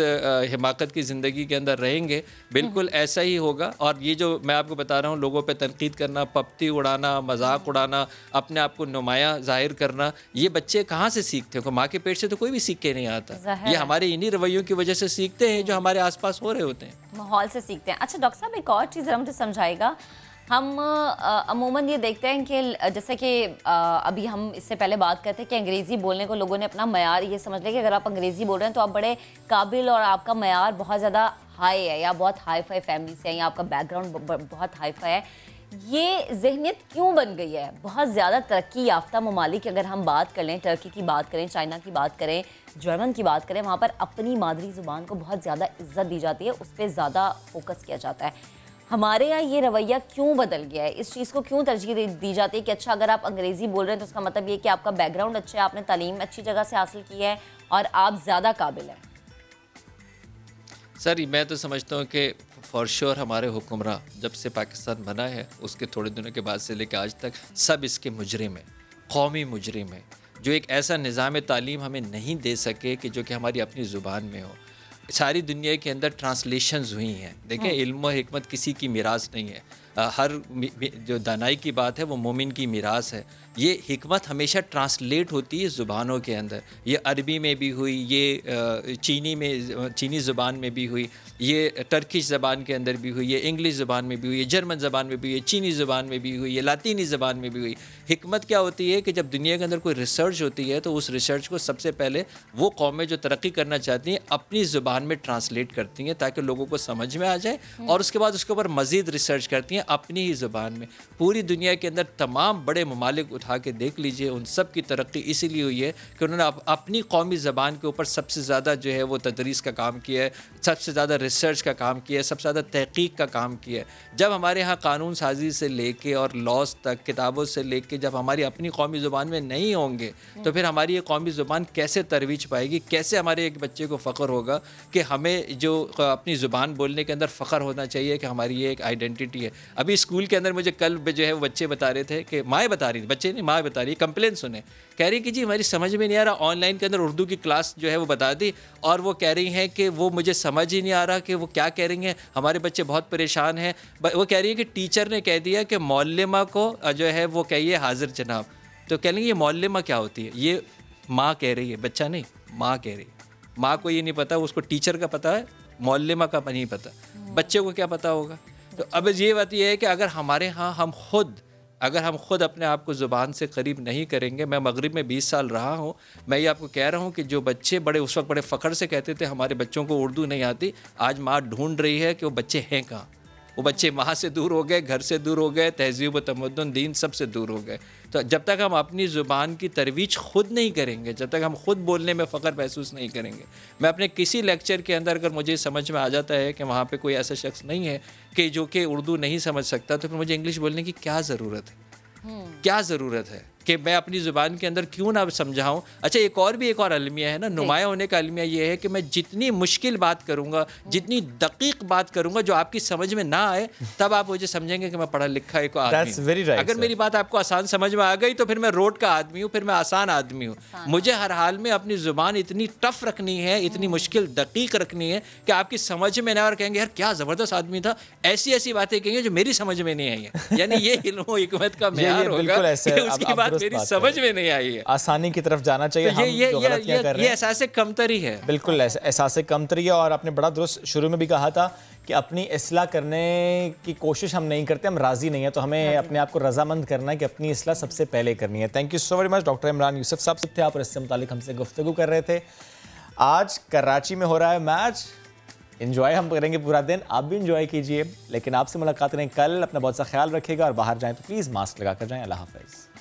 हिमाकत की ज़िंदगी के अंदर रहेंगे बिल्कुल ऐसा ही होगा। और ये जो मैं आपको बता रहा हूँ, लोगों पे तनकीद करना, पप्ती उड़ाना, मजाक उड़ाना, अपने आप को नुमाया जाहिर करना, ये बच्चे कहाँ से सीखते हैं? माँ के पेट से तो कोई भी सीख के नहीं आता, ये हमारे इन्हीं रवैयों की वजह से सीखते हैं जो हमारे आसपास हो रहे होते हैं, माहौल से सीखते हैं। अच्छा डॉक्टर साहब एक और चीज़ मुझे समझाएगा, हम अमूमन ये देखते हैं कि जैसे कि अभी हम इससे पहले बात करते हैं कि अंग्रेज़ी बोलने को लोगों ने अपना मयार ये समझ लिया कि अगर आप अंग्रेज़ी बोल रहे हैं तो आप बड़े काबिल और आपका मयार बहुत ज़्यादा हाई है, या बहुत हाई फाई फैमिली से है, या आपका बैकग्राउंड बहुत हाई फाई है। ये जहनीत क्यों बन गई है? बहुत ज़्यादा तरक्की याफ्ता ममालिक अगर हम बात कर लें, टर्की की बात करें, चाइना की बात करें, जर्मन की बात करें, वहाँ पर अपनी मादरी ज़ुबान को बहुत ज़्यादा इज्जत दी जाती है, उस पर ज़्यादा फोकस किया जाता है। हमारे यहाँ ये रवैया क्यों बदल गया है? इस चीज़ को क्यों तरजीह दी जाती है कि अच्छा अगर आप अंग्रेज़ी बोल रहे हैं तो उसका मतलब ये कि आपका बैकग्राउंड अच्छा है, आपने तालीम अच्छी जगह से हासिल की है और आप ज़्यादा काबिल हैं? सर मैं तो समझता हूँ कि फॉर श्योर हमारे हुक्मरां जब से पाकिस्तान बना है उसके थोड़े दिनों के बाद से लेकर आज तक सब इसके मुजरिम हैं, कौमी मुजरिम हैं, जो एक ऐसा निज़ाम तालीम हमें नहीं दे सके कि जो कि हमारी अपनी ज़ुबान में हो। सारी दुनिया के अंदर ट्रांसलेशंस हुई हैं। देखें इल्म और हिकमत किसी की मीरास नहीं है, हर जो दानाई की बात है वो मोमिन की मीरास है। ये हिकमत हमेशा ट्रांसलेट होती है ज़ुबानों के अंदर, ये अरबी में भी हुई, ये चीनी ज़ुबान में भी हुई, ये टर्किश ज़बान के अंदर भी हुई, ये इंग्लिश ज़बान में भी हुई, ये जर्मन ज़बान में भी हुई, ये चीनी ज़बान में भी हुई, ये लातीनी ज़बान में भी हुई। हिकमत क्या होती है कि जब दुनिया के अंदर कोई रिसर्च होती है तो उस रिसर्च को सबसे पहले वो कौमें जो तरक्की करना चाहती हैं अपनी ज़ुबान में ट्रांसलेट करती हैं ताकि लोगों को समझ में आ जाए, और उसके बाद उसके ऊपर मज़ीद रिसर्च करती हैं अपनी ही ज़ुबान में। पूरी दुनिया के अंदर तमाम बड़े ममालिक उठा के देख लीजिए, उन सब की तरक्की इसीलिए हुई है कि उन्होंने अपनी कौमी ज़बान के ऊपर सबसे ज़्यादा जो है वो तदरीस का काम किया है, सबसे ज़्यादा रिसर्च का काम किया है, सबसे ज़्यादा तहकीक का काम किया है। जब हमारे यहाँ कानून साजी से लेके और लॉज तक, किताबों से लेके जब हमारी अपनी कौमी ज़ुबान में नहीं होंगे तो फिर हमारी ये कौमी ज़ुबान कैसे तरवीज पाएगी? कैसे हमारे एक बच्चे को फ़ख्र होगा कि हमें जो अपनी ज़ुबान बोलने के अंदर फ़ख्र होना चाहिए कि हमारी ये एक आइडेंटिटी है। अभी स्कूल के अंदर मुझे कल जो है वो बच्चे बता रहे थे कि माएँ बता रही थी, बच्चे नहीं माँ बता रही, कंप्लेन सुने, कह रही कि जी हमारी समझ में नहीं आ रहा, ऑनलाइन के अंदर उर्दू की क्लास जो है वो बता दी और वो कह रही हैं कि वो मुझे समझ ही नहीं आ रहा कि वो क्या कह रही हैं, हमारे बच्चे बहुत परेशान हैं। वो कह रही है कि टीचर ने कह दिया कि मौल्लिमा को जो है वो कहिए हाजिर जनाब। तो कह लेंगे ये मौल्लिमा क्या होती है? ये माँ कह रही है, बच्चा नहीं, माँ कह रही है। माँ को ये नहीं पता, उसको टीचर का पता है, मौल्लिमा का नहीं पता, बच्चे को क्या पता होगा? तो अब ये बात ये है कि अगर हमारे यहाँ हम खुद अगर हम खुद अपने आप को ज़ुबान से करीब नहीं करेंगे। मैं मगरिब में 20 साल रहा हूँ, मैं ये आपको कह रहा हूँ कि जो बच्चे उस वक्त बड़े फ़ख्र से कहते थे हमारे बच्चों को उर्दू नहीं आती, आज माँ ढूंढ रही है कि वो बच्चे हैं कहाँ। वो बच्चे माँ से दूर हो गए, घर से दूर हो गए, तहज़ीब व तमद्दुन दीन सबसे दूर हो गए। तो जब तक हम अपनी ज़ुबान की तरवीज खुद नहीं करेंगे, जब तक हम खुद बोलने में फ़ख्र महसूस नहीं करेंगे। मैं अपने किसी लेक्चर के अंदर अगर मुझे समझ में आ जाता है कि वहाँ पे कोई ऐसा शख्स नहीं है कि जो कि उर्दू नहीं समझ सकता, तो फिर मुझे इंग्लिश बोलने की क्या ज़रूरत है? क्या ज़रूरत है कि मैं अपनी ज़ुबान के अंदर क्यों ना समझाऊं? अच्छा, एक और अलमिया है ना, नुमाया होने का अलमिया ये है कि मैं जितनी मुश्किल बात करूंगा, जितनी दकीक बात करूंगा जो आपकी समझ में ना आए, तब आप मुझे समझेंगे कि मैं पढ़ा लिखा एक आदमी हूं। अगर मेरी बात आपको आसान समझ में आ गई तो फिर मैं रोड का आदमी हूँ, फिर मैं आसान आदमी हूँ। मुझे हर हाल में अपनी ज़ुबान इतनी टफ रखनी है, इतनी मुश्किल दकीक रखनी है कि आपकी समझ में ना, और कहेंगे यार क्या ज़बरदस्त आदमी था, ऐसी ऐसी बातें कहेंगे जो मेरी समझ में नहीं आई है। यानी ये इल्म व हिकमत का मेयार होगा कि उसकी बात मेरी समझ में नहीं आई है। आसानी की तरफ जाना चाहिए। तो ये एहसास कमतरी है, बिल्कुल एहसास कमतरी है। और आपने बड़ा दुरुस्त शुरू में भी कहा था कि अपनी इस्लाह करने की कोशिश हम नहीं करते, हम राज़ी नहीं है, तो हमें अपने आप को रजामंद करना है कि अपनी इस्लाह सबसे पहले करनी है। Thank you so very much. Doctor Imran Yusuf साहब थे, आप इससे मुतालिक हमसे गुफ्तगू कर रहे थे। आज कराची में हो रहा है मैच, इंजॉय हम करेंगे पूरा दिन, आप भी इंजॉय कीजिए। लेकिन आपसे मुलाकात करें कल। अपना बहुत सा ख्याल रखिएगा और बाहर जाएं तो प्लीज़ मास्क लगा कर जाएं। अल्लाह हाफ़िज़।